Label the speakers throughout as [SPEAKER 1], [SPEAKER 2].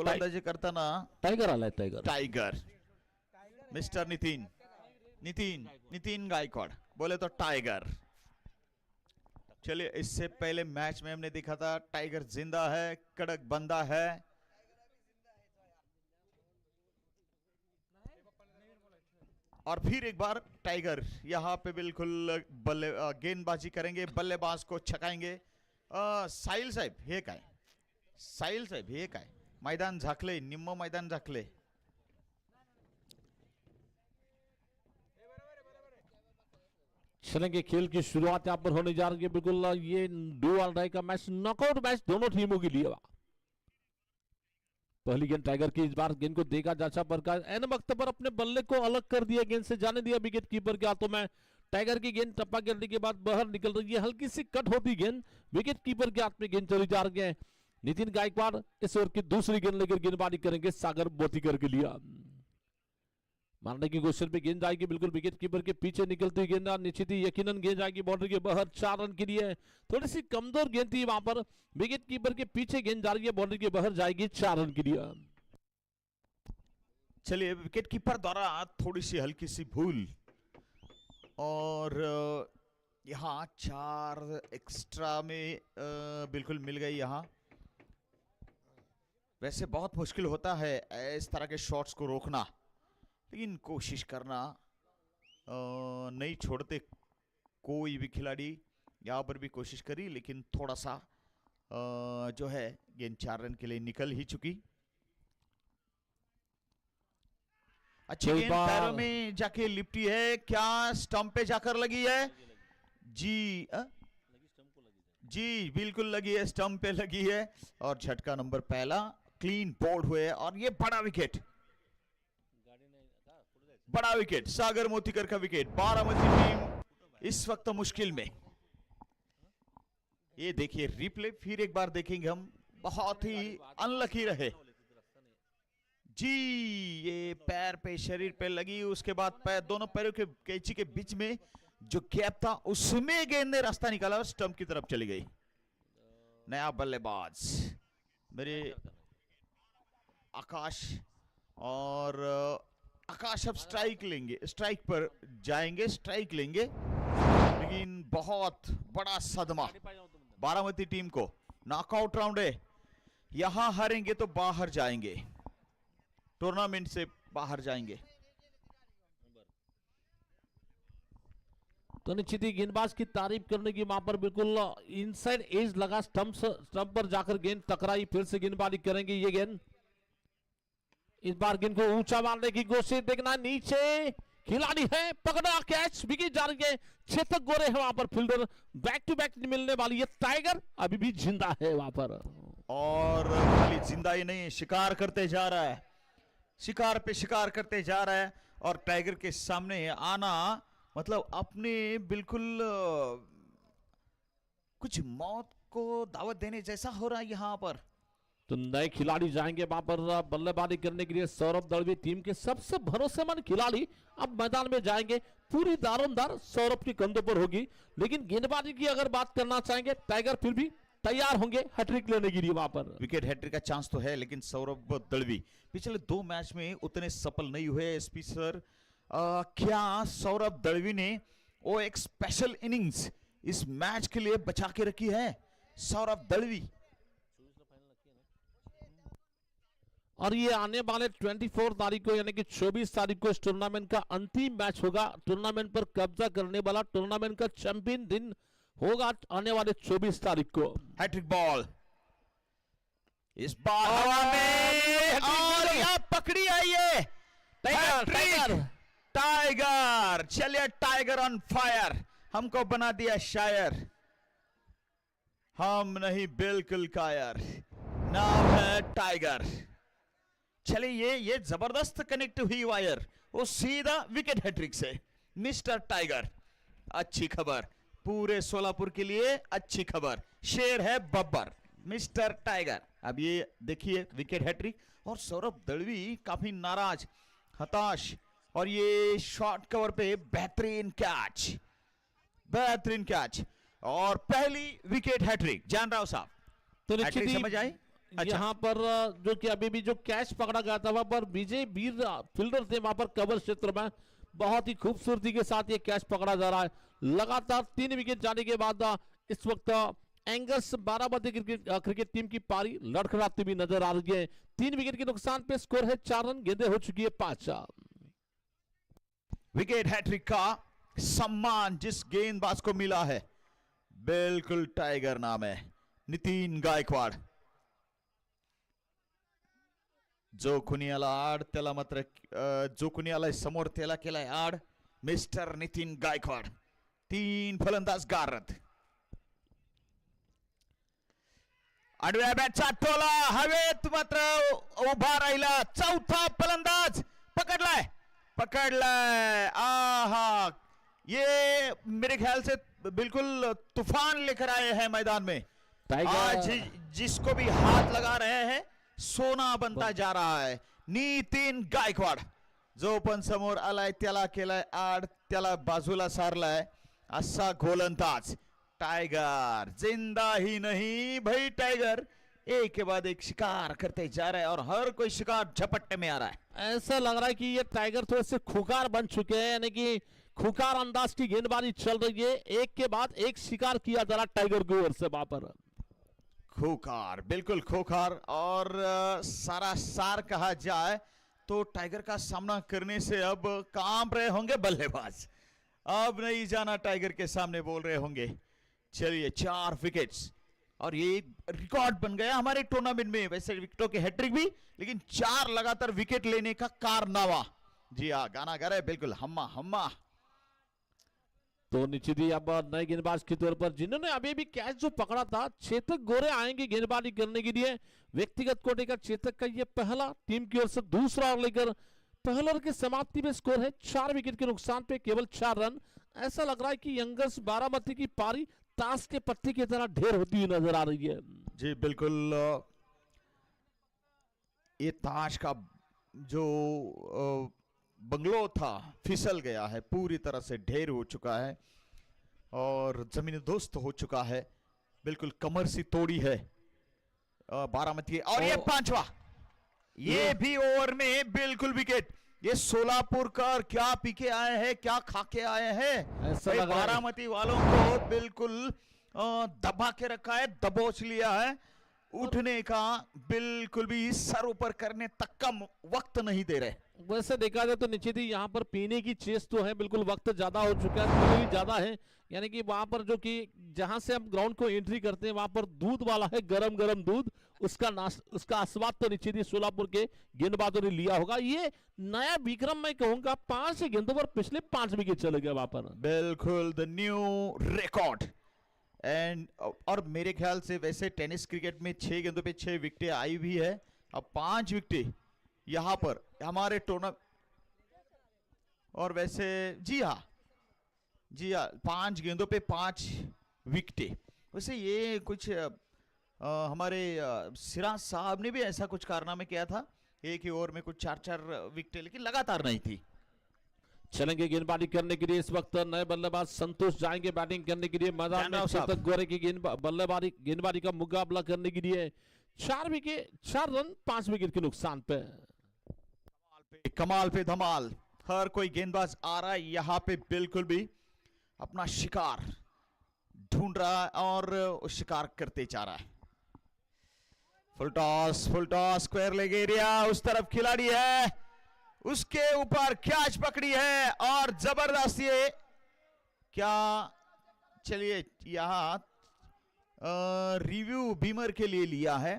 [SPEAKER 1] गोलंदाजी करताना
[SPEAKER 2] टायगर आलाय.
[SPEAKER 1] टाइगर मिस्टर नितिन गायकवाड़ बोले तो टाइगर. चलिए, इससे पहले मैच में हमने देखा था टाइगर जिंदा है, कड़क बंदा है. और फिर एक बार टाइगर यहां पे बिल्कुल गेंदबाजी करेंगे, बल्लेबाज को छकाएंगे. साहिल साहेब हे काय मैदान झाकले, निम्म मैदान झाकले.
[SPEAKER 2] चलेंगे. खेल की शुरुआत यहाँ पर होने जा रही है. बिल्कुल ये डू ऑर डाई का मैच, नॉकआउट मैच दोनों टीमों के लिए. पहली गेंद टाइगर की. इस बार गेंद को देखा जाचा पर का एन वक्त पर अपने बल्ले को अलग कर दिया, गेंद से जाने दिया विकेट कीपर के हाथों में. टाइगर की गेंद टप्पा गिरने के बाद बाहर निकल रही है, हल्की सी कट होती गेंद विकेट कीपर के हाथ में गेंद चली जा रही है. नितिन गायकवाड़ इस ओवर की दूसरी गेंद लेकर गेंदबाजी करेंगे सागर बोतीकर के लिए. मारने की कोशिश पे गेंद आएगी, बिल्कुल विकेट कीपर के पीछे निकलती हुई गेंद निश्चित ही यकीनन गेंद आएगी बाउंड्री के बाहर. 4 रन के लिए थोड़ी सी कमजोर गेंद थी वहां पर, विकेट कीपर के पीछे गेंद जा रही है, बाउंड्री के बाहर जाएगी. 4 रन के लिए.
[SPEAKER 1] चलिए, विकेट कीपर द्वारा थोड़ी सी हल्की सी भूल और यहाँ 4 एक्स्ट्रा में बिल्कुल मिल गई. यहाँ वैसे बहुत मुश्किल होता है इस तरह के शॉट्स को रोकना, लेकिन कोशिश करना नहीं छोड़ते कोई भी खिलाड़ी. यहाँ पर भी कोशिश करी, लेकिन थोड़ा सा जो है गेंद 4 रन के लिए निकल ही चुकी. अच्छी गेंद पैरों में जाके लिपटी है, क्या स्टंप पे जाकर लगी है? जी बिल्कुल लगी है, स्टंप पे लगी है. और झटका नंबर पहला, क्लीन बोल्ड हुए. और ये बड़ा विकेट सागर मोतीकर का विकेट. बारामती टीम इस वक्त मुश्किल में. ये देखिए रिप्ले फिर एक बार देखेंगे हम, बहुत ही अनलकी रहे जी. ये पैर पे शरीर पे लगी, उसके बाद पैर दोनों पैरों के कैंची के बीच में जो गैप था उसमें गेंद ने रास्ता निकाला और स्टंप की तरफ चली गई. नया बल्लेबाज मेरे आकाश, और आकाश अब स्ट्राइक पर जाएंगे, स्ट्राइक लेंगे. लेकिन बहुत बड़ा सदमा बारामती टीम को. नॉकआउट राउंड है, यहां हारेंगे तो बाहर जाएंगे, टूर्नामेंट से बाहर जाएंगे.
[SPEAKER 2] तो निश्चित ही गेंदबाज की तारीफ करने की वहां पर बिल्कुल इनसाइड एज लगा, स्टंप पर जाकर गेंद टकराई. फिर से गेंदबाजी करेंगे ये गेंद. इस बार गेंद को ऊंचा मारने की कोशिश, देखना नीचे खिलाड़ी है, पकड़ा कैच, विकेट जा रही है. चेतक गोरे है वहां पर फील्डर, बैक टू बैक मिलने वाली है. टाइगर अभी भी जिंदा है वहां पर, और
[SPEAKER 1] खाली जिंदा ही नहीं, शिकार करते जा रहा है, शिकार पे शिकार करते जा रहा है. और टाइगर के सामने आना मतलब अपने बिल्कुल कुछ मौत को दावत देने जैसा हो रहा है यहाँ पर.
[SPEAKER 2] तो नए खिलाड़ी जाएंगे वहां पर बल्लेबाजी करने के लिए. सौरभ दड़वी टीम के सबसे भरोसेमंद खिलाड़ी अब मैदान में जाएंगे. पूरी दारोमदार सौरभ के कंधों पर होगी, लेकिन गेंदबाजी की अगर बात करना चाहेंगे टाइगर फिर भी तैयार होंगे हैट्रिक लेने के लिए. वहां पर
[SPEAKER 1] विकेट हैट्रिक का चांस तो है, लेकिन सौरभ दड़वी पिछले 2 मैच में उतने सफल नहीं हुए. एसपी सर, क्या सौरभ दड़वी ने वो एक स्पेशल इनिंग्स इस मैच के लिए बचा के रखी है? सौरभ दड़वी.
[SPEAKER 2] और ये आने वाले 24 तारीख को यानी कि 24 तारीख को इस टूर्नामेंट का अंतिम मैच होगा. टूर्नामेंट पर कब्जा करने वाला, टूर्नामेंट का चैंपियन दिन होगा आने वाले 24 तारीख को.
[SPEAKER 1] हैट्रिक बॉल इस बार हवा में, और यह पकड़ी आई है टाइगर. चलिए, टाइगर ऑन फायर, हमको बना दिया शायर, हम नहीं बिल्कुल कायर. नाम है टाइगर. चलिए, ये जबरदस्त कनेक्ट हुई वायर, वो सीधा विकेट हैट्रिक से. मिस्टर टाइगर, अच्छी खबर पूरे सोलापुर के लिए, अच्छी खबर. शेर है बब्बर मिस्टर टाइगर. अब ये देखिए विकेट हैट्रिक, और सौरभ दड़वी काफी नाराज, हताश. और ये शॉर्ट कवर पे बेहतरीन कैच, और पहली विकेट हैट्रिक. जान राव साहब,
[SPEAKER 2] तो निश्चित
[SPEAKER 1] समझ आई? अच्छा।
[SPEAKER 2] यहाँ पर जो कि अभी भी जो कैच पकड़ा गया था वहां पर विजय वीर फील्डर थे वहां पर कवर क्षेत्र में, बहुत ही खूबसूरती के साथ ये कैच पकड़ा जा रहा है। लगातार 3 विकेट जाने के बाद इस वक्त एंगर्स बारामती क्रिकेट टीम की पारी लड़खड़ाती हुई नजर आ रही है। 3 विकेट के नुकसान पे स्कोर है 4 रन, गेंदें हो चुकी है 5।
[SPEAKER 1] विकेट हैट्रिक का सम्मान जिस गेंदबाज को मिला है, बिल्कुल टाइगर नाम है, नितीन गायकवाड. जो कुणी आला आड त्याला मात्र जो कुणी आलाय समोर त्याला केलाय आड. मिस्टर नितीन गायकवाड. 3 फलंदाज गारद. आडव्या बॅटचा टोला हवेत मात्र उभा राहिला. चौथा फलंदाज पकड़लाय. आहा, ये मेरे ख्याल से बिल्कुल तूफान लेकर आए हैं मैदान में. आज जिसको भी हाथ लगा रहे हैं सोना बनता जा रहा है. नितीन गायकवाड जो पण समोर आलाय त्याला केलाय आड, त्याला बाजूला सारलाय. असा गोलंदाज टाइगर जिंदा ही नहीं भाई. टाइगर एक के बाद एक शिकार करते जा रहा है और हर कोई शिकार झपट्टे में आ रहा है.
[SPEAKER 2] ऐसा लग रहा है कि ये टाइगर थोड़े से खुकार बन चुके हैं, यानी कि खुकार अंदाज की गेंदबाजी चल रही है. एक के बाद एक शिकार किया जा रहा टाइगर की ओर से वहां पर.
[SPEAKER 1] खोखार, बिल्कुल खोखार. और सारा सार कहा जाए तो टाइगर का सामना करने से अब कांप रहे होंगे बल्लेबाज. अब नहीं जाना टाइगर के सामने बोल रहे होंगे. चलिए 4 विकेट्स और ये रिकॉर्ड बन गया हमारे टूर्नामेंट में. वैसे विकेटों के हैट्रिक भी, लेकिन 4 लगातार विकेट लेने का कारनामा. जी हाँ, गाना गा रहे बिल्कुल हम्मा हम्मा.
[SPEAKER 2] तो निश्चित ही अब नए गेंदबाज के तौर पर जिन्होंने अभी भी कैच जो पकड़ा था, चेतक गोरे आएंगे गेंदबाजी करने के लिए. व्यक्तिगत कोटे का चेतक का ये पहला, टीम की ओर से दूसरा ओवर लेकर पहले ओवर की समाप्ति में स्कोर है 4 विकेट के नुकसान पे केवल 4 रन. ऐसा लग रहा है कि यंगर्स बारामती की पारी ताश के पत्ते की तरह ढेर होती हुई नजर आ रही है.
[SPEAKER 1] जी बिल्कुल. ये ताश का जो बंगलो था फिसल गया है, पूरी तरह से ढेर हो चुका है और जमीन दोस्त हो चुका है. बिल्कुल कमर सी तोड़ी है बारामती. और ये 5वां, ये भी ओवर में बिल्कुल विकेट. ये सोलापुर का क्या पी के आए हैं, क्या खा के आए हैं. बारामती वालों को बिल्कुल दबा के रखा है, दबोच लिया है. उठने का बिल्कुल भी सर ऊपर करने तक का वक्त नहीं दे रहे.
[SPEAKER 2] वैसे देखा जाए तो निश्चित ही यहाँ पर पीने की चीज तो है, बिल्कुल वक्त ज्यादा हो चुका है, भी ज्यादा है. यानी कि वहां पर जो कि जहां से हम ग्राउंड को एंट्री करते हैं वहां पर दूध वाला है, गरम गरम दूध. उसका आस्वाद तो निश्चित ही सोलापुर के गेंदबाजों ने लिया होगा. ये नया विक्रम मैं कहूंगा, 5 गेंदों पर पिछले 5 विकेट चले गए वहां पर.
[SPEAKER 1] बिल्कुल द न्यू रिकॉर्ड. एंड और मेरे ख्याल से वैसे टेनिस क्रिकेट में 6 गेंदों पे 6 विकेटें आई भी है. अब 5 विकेटें यहां पर हमारे टूर्नामेंट. और वैसे जी हाँ 5 गेंदों पे 5 विकेटें. वैसे ये कुछ हमारे सिराज साहब ने भी ऐसा कुछ कारनामे किया था. एक ही ओवर में कुछ 4-4 विकेटें, लेकिन लगातार नहीं थी.
[SPEAKER 2] चलेंगे गेंदबाजी करने के लिए. इस वक्त नए बल्लेबाज संतोष जाएंगे बैटिंग करने के लिए मैदान में. चेतक गोरे की गेंदबाजी का मुकाबला करने के लिए. 4 रन 5 विकेट के नुकसान पे.
[SPEAKER 1] कमाल पे धमाल. हर कोई गेंदबाज आ रहा है यहाँ पे, बिल्कुल भी अपना शिकार ढूंढ रहा है और शिकार करते जा रहा है. Full toss square leg area. उस तरफ खिलाड़ी है, उसके ऊपर कैच पकड़ी है और जबरदस्त ये क्या. चलिए यहां रिव्यू बीमर के लिए लिया है,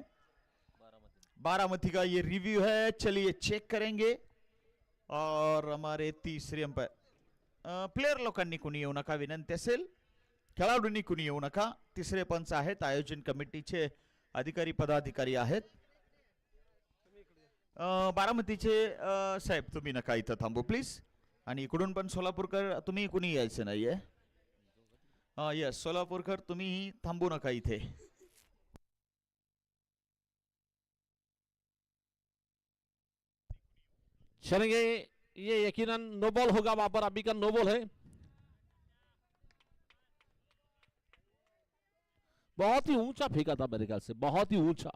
[SPEAKER 1] बारामती का ये रिव्यू है. चलिए चेक करेंगे. और हमारे तिसरे अंपायर प्लेयर लोकांनी कुणी येऊ नका विनंती असेल, खेळाडूंनी कुणी येऊ नका. तिसरे पंच आहेत, आयोजन कमिटीचे अधिकारी पदाधिकारी आहेत. बारामतीचे साहेब तुम्ही नका इथं थांबू प्लीज. आणि इकडून पण सोलापूरकर तुम्ही कुणी यायचं नाहीये. यस सोलापूरकर तुम्ही थांबू नका इथे.
[SPEAKER 2] चलेंगे, ये यकीनन नो बॉल होगा वहां पर. अभी का नो बॉल है. बहुत ही ऊंचा फेंका था मेरे ख्याल से, बहुत ही ऊंचा.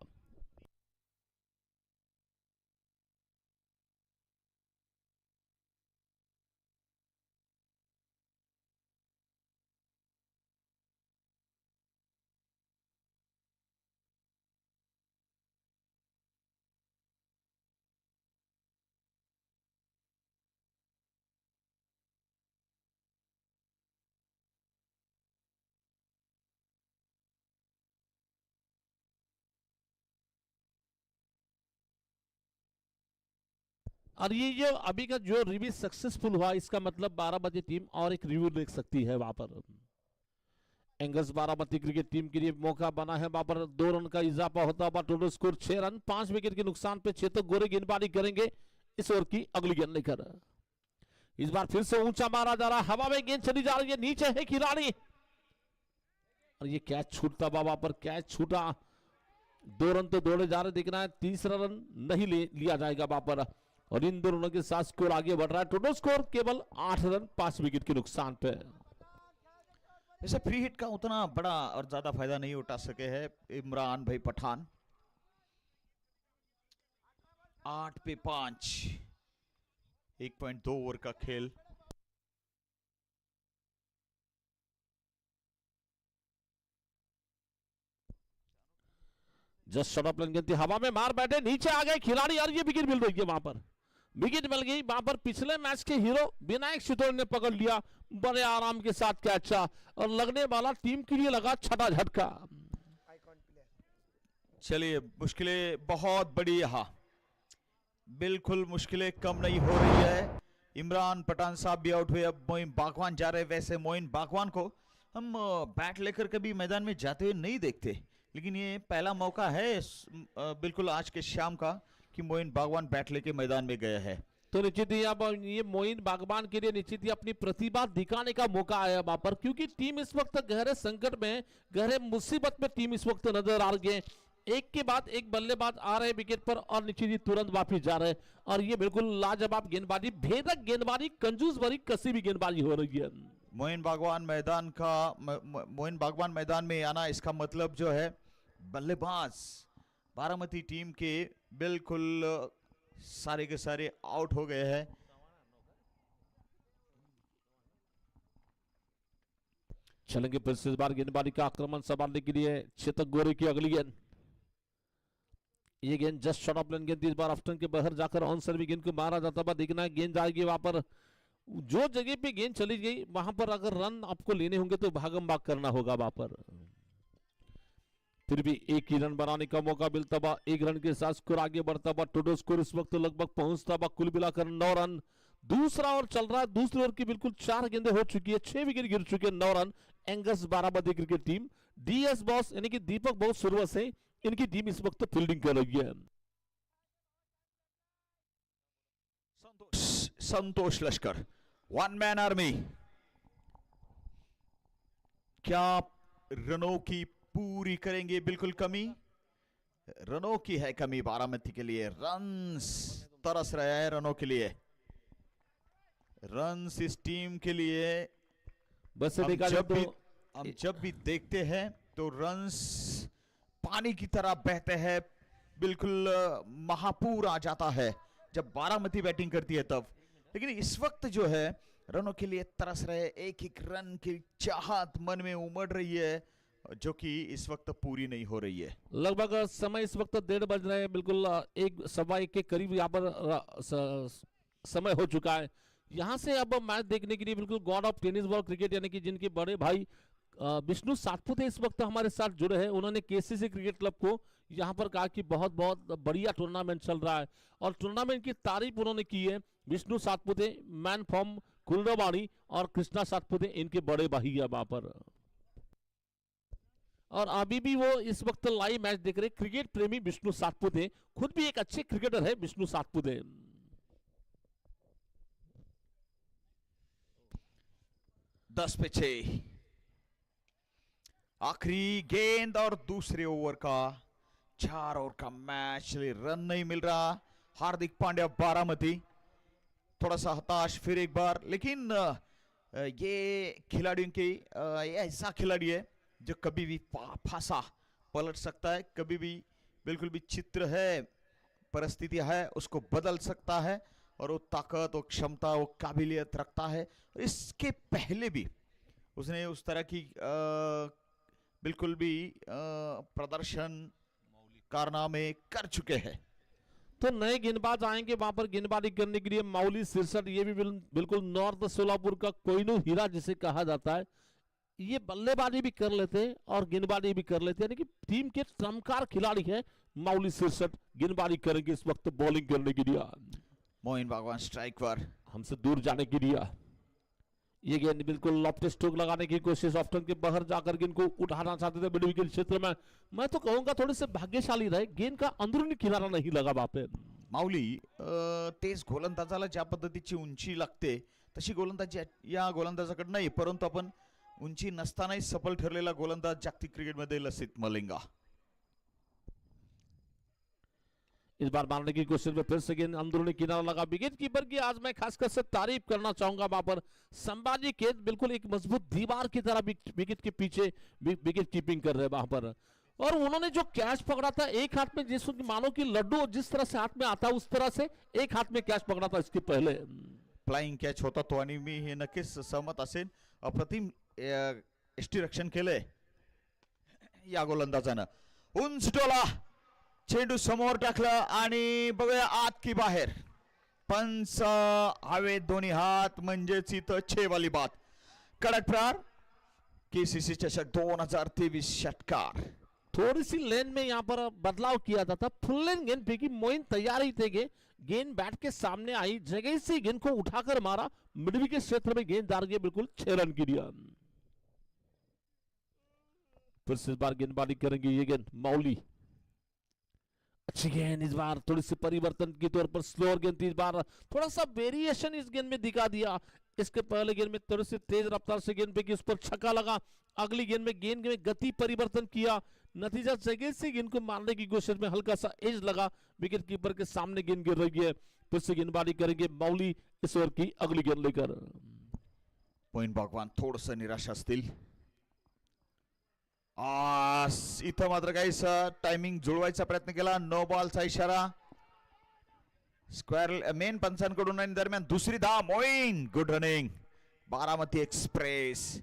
[SPEAKER 2] और ये जो अभी का जो रिव्यू सक्सेसफुल हुआ, इसका मतलब बारामती टीम और एक रिव्यू देख सकती है वहां पर। एंगल्स बारामती क्रिकेट टीम के लिए मौका बना है, वहां पर 2 रन का इजाफा होता हुआ टोटल स्कोर 6 रन, 5 विकेट के नुकसान पे चेतक गोरे गेंदबाजी करेंगे इस ओवर की अगली गेंद लेकर। इस बार फिर से ऊंचा मारा जा रहा, हवा में गेंद चली जा रही है, नीचे है खिलाड़ी और ये कैच छूटता, वहां पर कैच छूटा। 2 रन तो दौड़े जा रहे, दिखना है तीसरा रन नहीं लिया जाएगा वहां पर और इन दोनों के साथ स्कोर आगे बढ़ रहा है। टोटल स्कोर केवल 8 रन 5 विकेट के नुकसान पे।
[SPEAKER 1] वैसे फ्री हिट का उतना बड़ा और ज्यादा फायदा नहीं उठा सके हैं इमरान भाई पठान। 8 पे 5, 1.2 ओवर का खेल।
[SPEAKER 2] जस्ट शॉट ऑफ गेंद थी, हवा में मार बैठे, नीचे आ गए खिलाड़ी और ये विकेट मिल रही है वहां पर, विकेट मिल गई वहां पर। पिछले मैच के हीरो विनायक शितोड़ ने पकड़ लिया बड़े आराम के साथ कैच और लगने वाला टीम के लिए लगा छठा झटका।
[SPEAKER 1] चलिए मुश्किलें बहुत बड़ी यहाँ, बिल्कुल मुश्किलें कम नहीं हो रही है। इमरान पठान साहब भी आउट हुए, अब मोइन बागवान जा रहे। वैसे मोइन बागवान को हम बैट लेकर कभी मैदान में जाते हुए नहीं देखते, लेकिन ये पहला मौका है बिल्कुल आज के शाम का कि मोइन बागवान बैट लेके मैदान में गया है।
[SPEAKER 2] तो निश्चित ही अब ये मोइन बागवान के लिए निश्चित ही अपनी प्रतिभा दिखाने का मौका आया वहां पर, क्योंकि टीम इस वक्त गहरे संकट में, गहरे मुसीबत में टीम इस वक्त नजर आ रही है। एक के बाद एक बल्लेबाज आ रहे विकेट पर और निश्चित ही तुरंत वापिस जा रहे और ये बिल्कुल लाजवाब गेंदबाजी, भेदक गेंदबाजी, कंजूस भरी कसी भी गेंदबाजी हो रही है।
[SPEAKER 1] मोइन बागवान मैदान में आना, इसका मतलब जो है बल्लेबाज बारामती टीम के बिल्कुल सारे के सारे आउट हो गए हैं।
[SPEAKER 2] चलेंगे फिर से इस बार गेंदबाजी का आक्रमण संभालने के लिए चेतक गोरे की अगली गेंद। ये गेंद जस्ट शॉट ऑफ गेंद थी, इस बार ऑफ्टन के बाहर जाकर ऑन सर्विस गेंद को मारा जाता हुआ दिखना है। गेंद जाएगी वहां पर, जो जगह पे गेंद चली गई वहां पर अगर रन आपको लेने होंगे तो भागम भाग करना होगा वहां पर। फिर भी एक ही रन बनाने का मौका मिलता हुआ, 1 रन के साथ स्कोर आगे बढ़ता हुआ। टोटल स्कोर इस वक्त लगभग पहुंचता हुआ कुल मिलाकर 9 रन। दूसरा ओवर चल रहा है, दूसरे ओवर की बिल्कुल 4 गेंदें हो चुकी है, 6 विकेट गिर चुके हैं। 9 run angles Baramati cricket team, DS boss यानी कि दीपक बहुत शुरुआत से इनकी टीम इस वक्त फील्डिंग कर रही है।
[SPEAKER 1] संतोष लश्कर, 1 मैन आर्मी। क्या रनों की पूरी करेंगे? बिल्कुल कमी, रनों की है कमी बारामती के लिए। रन्स तरस रहा है रनों के लिए, रन्स इस टीम के लिए।
[SPEAKER 2] बस
[SPEAKER 1] हम जब भी देखते हैं तो रन्स पानी की तरह बहते हैं, बिल्कुल महापूर आ जाता है जब बारामती बैटिंग करती है तब। लेकिन इस वक्त जो है रनों के लिए तरस रहे, एक एक रन की चाहत मन में उमड़ रही है जो कि इस वक्त पूरी नहीं हो रही है।
[SPEAKER 2] लगभग समय इस वक्त 1:30 बज रहे हैं, बिल्कुल 1:15 के करीब यहाँ पर समय हो चुका है। यहाँ से अब मैच देखने के लिए बिल्कुल God of tennis ball cricket यानी कि जिनके बड़े भाई विष्णु सातपुते इस वक्त हमारे साथ जुड़े हैं। उन्होंने केसीसी क्रिकेट क्लब को यहाँ पर कहा कि बहुत बहुत बढ़िया टूर्नामेंट चल रहा है और टूर्नामेंट की तारीफ उन्होंने की है। विष्णु सातपुते, मैन फ्रॉम कुलरवाड़ी और कृष्णा सातपुते इनके बड़े भाई है वहां पर, और अभी भी वो इस वक्त लाइव मैच देख रहे। क्रिकेट प्रेमी विष्णु सातपुते, खुद भी एक अच्छे क्रिकेटर है विष्णु सातपुते।
[SPEAKER 1] दस पे 6 आखिरी गेंद और दूसरे ओवर का 4 ओवर का मैच, रन नहीं मिल रहा। हार्दिक पांड्या बारामती थोड़ा सा हताश फिर एक बार, लेकिन ये खिलाड़ियों की ये ऐसा खिलाड़ी है जो कभी भी फांसा पलट सकता है, कभी भी बिल्कुल भी चित्र है, परिस्थिति है, उसको बदल सकता है और वो ताकत, वो क्षमता, वो काबिलियत रखता है। और इसके पहले भी उसने उस तरह की बिल्कुल भी प्रदर्शन कारनामे कर चुके हैं।
[SPEAKER 2] तो नए गेंदबाज आएंगे वहां पर गेंदबाजी करने के लिए। माउली सिरसट, ये भी बिल्कुल नॉर्थ सोलापुर का कोहिनूर हीरा जिसे कहा जाता है, ये बल्लेबाजी भी कर लेते हैं और गेंदबाजी भी कर लेते हैं, यानी कि टीम के चमत्कार खिलाड़ी है माउली सिरसट। गेंदबाजी करेंगे इस वक्त बॉलिंग करने के लिए।
[SPEAKER 1] मोइन बागवान स्ट्राइक पर।
[SPEAKER 2] हमसे दूर जाने की दिया। ये गेंद बिल्कुल लॉफ्ट स्ट्रोक लगाने की कोशिश, ऑफ्टन के बाहर जाकर गेंद को उठाना चाहते थे मिड विकेट क्षेत्र में। मैं तो कहूंगा थोड़े से भाग्यशाली रहे, गेंद का अंदरूनी किनारा नहीं लगा वहां पे।
[SPEAKER 1] माऊली, तेज गोलंदाजाला ज्या पद्धतीची उंची लागते तशी गोलंदाजी या गोलंदाजाकडे नाही, परंतु आपण उंची नसतानाही सफल ठरलेला गोलंदाज जागतिक क्रिकेटमध्ये लसित मलिंगा।
[SPEAKER 2] इस बार मारने की कोशिश में फिर से गेंद अंदरूनी किनारा लगा। विकेट कीपर की आज मैं खासकर से तारीफ करना चाहूंगा वहां पर। संभाजी केत बिल्कुल एक मजबूत दीवार की तरह विकेट के पीछे विकेट कीपिंग कर रहे हैं वहां पर। और उन्होंने जो कैच पकड़ा था एक हाथ में, जिस मानो कि लड्डू जिस तरह से हाथ में आता उस तरह से एक हाथ में कैच पकड़ा था इसके पहले।
[SPEAKER 1] फ्लाइंग कॅच होता तो आणि मी हे नक्कीच सहमत असेल। अप्रतिम यष्टी रक्षण केलंय या गोलंदाजानं। उंच टोला, चेंडू समोर टाकलं आणि बघूया आत की बाहेर। पंच हवेत दोन्ही हात, म्हणजेच इथं छे वाली बात। कडक प्रहार, केसीसी चषक 2023 षटकार।
[SPEAKER 2] थोड़ी सी लेन में यहाँ पर बदलाव किया था फुल लेन गेंद फेंकी, मोइन तैयार ही थे। गेंद बैट के सामने आई, जगह से गेंद को उठाकर मारा, मिड विकेट क्षेत्र में गेंद दार गए, बिल्कुल 6 रन की दिया। फिर से इस बार गेंदबाजी करेंगे ये गेंद मौली। अच्छी गेंद, इस बार थोड़ी सी परिवर्तन के तौर पर स्लोअर गेंद थी, इस बार थोड़ा सा वेरिएशन इस गेंद में दिखा दिया। इसके पहले गेंद में थोड़ी सी तेज रफ्तार से गेंद फेंकी, उस पर छक्का लगा। अगली गेंद में गति परिवर्तन किया, नतीजा जगह से गेंद को मारने की कोशिश में हल्का सा एज लगा, विकेट कीपर के सामने गेंद गिर रही है। फिर से गेंदबाजी करेंगे मौली इस ओवर की अगली गेंद लेकर।
[SPEAKER 1] मोइन बागवान थोडस निराश असतील। इथं मात्र काही टायमिंग जुळवायचा प्रयत्न केला, नो बॉलचा इशारा स्क्वेअर मेन पंचांकडून। आणि दरम्यान दुसरी धाव Moin, good running Baramati express.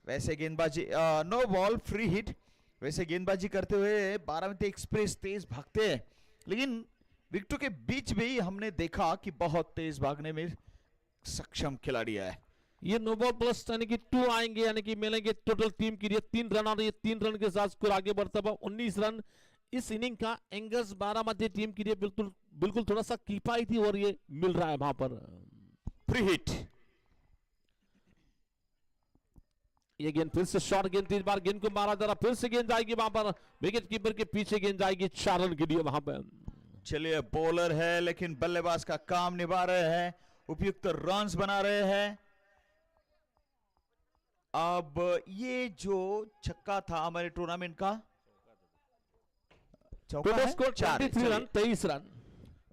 [SPEAKER 1] वैसे गेंदबाजी नो बॉल फ्री हिट, वैसे गेंदबाजी करते हुए बारामती एक्सप्रेस तेज भागते हैं, लेकिन विकेटों के बीच भी हमने देखा कि बहुत तेज भागने में सक्षम खिलाड़ी है।
[SPEAKER 2] ये नो बॉल प्लस यानी कि 2 आएंगे, यानी कि मिलेंगे टोटल टीम के लिए 3 रन, और ये 3 रन के साथ स्कोर आगे बढ़ता हुआ 19 रन इस इनिंग का एंगर्स बारामती टीम के लिए बिल्कुल थोड़ा सा किफायती और ये मिल रहा है वहां पर।
[SPEAKER 1] फ्री हिट,
[SPEAKER 2] ये गेंद फिर से शॉर्ट गेंद थी, इस बार गेंद को मारा जरा, फिर से गेंद जाएगी वहां पर विकेट कीपर के पीछे, गेंद जाएगी 4 रन के लिए वहां पर।
[SPEAKER 1] चलिए बॉलर है लेकिन बल्लेबाज का काम निभा रहे हैं, उपयुक्त रन्स बना रहे हैं। अब ये जो छक्का था हमारे टूर्नामेंट का चौका है,
[SPEAKER 2] स्कोर 23 रन 23 रन।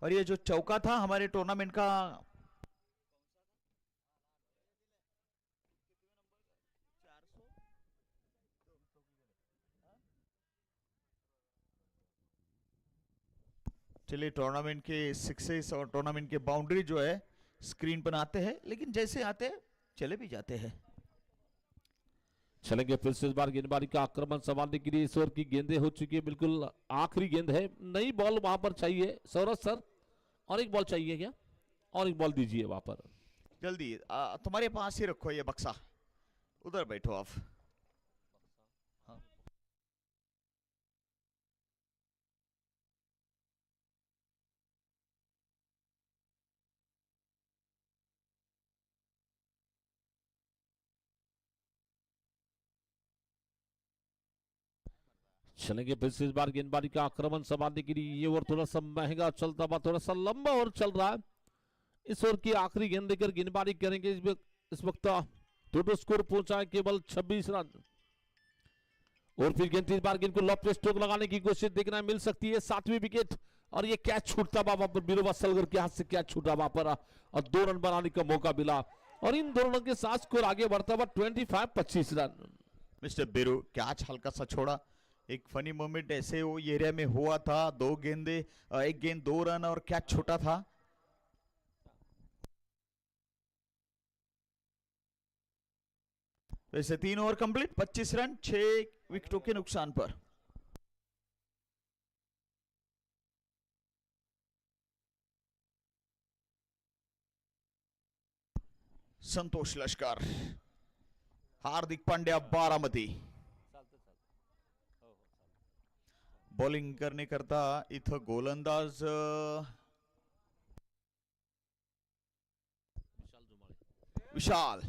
[SPEAKER 1] और ये जो चौका था हमारे टूर्नामेंट का चलिए टूर्नामेंट के सिक्सेस और टूर्नामेंट के बाउंड्री जो है स्क्रीन पर आते हैं, लेकिन जैसे आते हैं चले भी जाते हैं।
[SPEAKER 2] चलेंगे फिर से इस बार गेंदबाजी का आक्रमण संभालने के लिए इस ओवर की गेंदें हो चुकी है, बिल्कुल आखिरी गेंद है, नई बॉल वहां पर चाहिए। सौरभ सर और एक बॉल चाहिए क्या? और एक बॉल दीजिए वहां पर
[SPEAKER 1] जल्दी। तुम्हारे पास ही रखो ये बक्सा, उधर बैठो आप। हाँ।
[SPEAKER 2] चलेंगे फिर से इस बार गेंदबाजी का आक्रमण संभालने के लिए ये ओवर थोड़ा सा महंगा चलता हुआ, थोड़ा सा लंबा ओवर चल रहा है। इस ओवर की आखिरी गेंद लेकर गेंदबाजी करेंगे इस वक्त टोटल स्कोर पहुंचा है केवल 26 रन। और फिर गेंद इस बार गेंद को लॉफ्ट स्ट्रोक लगाने की कोशिश देखना मिल सकती है, 7वीं विकेट। और ये कैच छूटता वहां पर, बीरोबा सलगर के हाथ से कैच छूटा वहां पर और 2 रन बनाने का मौका मिला, और इन 2 रनों के साथ स्कोर आगे बढ़ता हुआ 25 रन।
[SPEAKER 1] मिस्टर बिरू कैच हल्का सा छोड़ा, एक फनी मोमेंट ऐसे वो एरिया में हुआ था, 2 गेंदे, एक गेंद 2 रन और कैच छोटा था। वैसे 3 ओवर कंप्लीट, 25 रन 6 विकेटों के नुकसान पर। संतोष लश्कर, हार्दिक पांड्या बारामती। बॉलिंग करने करता इथं गोलंदाज विशाल।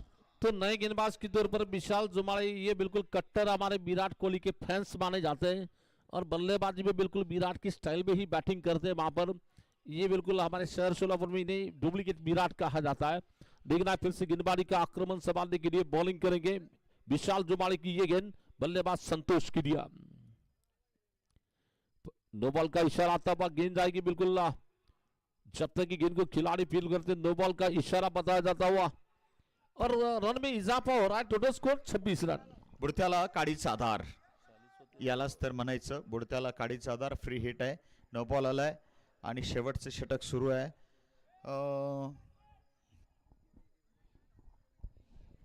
[SPEAKER 2] तो नए गेंदबाज के तौर पर विशाल जुमाड़ी, ये बिल्कुल कट्टर हमारे विराट कोहली के फैंस माने जाते हैं और बल्लेबाजी में बिल्कुल विराट की स्टाइल में ही बैटिंग करते हैं वहां पर। ये बिल्कुल हमारे शहर सोलापुर में नहीं डुप्लीकेट विराट कहा जाता है। देखना फिर से गेंदबाजी का आक्रमण संभालने के लिए बॉलिंग करेंगे विशाल जुमाड़ी की ये गेंद, बल्लेबाज संतोष की दिया। नो बॉल का इशारा आता हुआ गेंद जाएगी बिल्कुल, जब तक कि गेंद को खिलाड़ी फील करते नो बॉल का इशारा बताया जाता हुआ और रन में इजाफा हो रहा है। Total score 26 run.
[SPEAKER 1] बुडत्याला काडीचा आधार, यालाच तर म्हणायचं बुडत्याला काडीचा आधार। फ्री हिट आहे, नो बॉल आलाय आणि शेवटचं षटक सुरू आहे।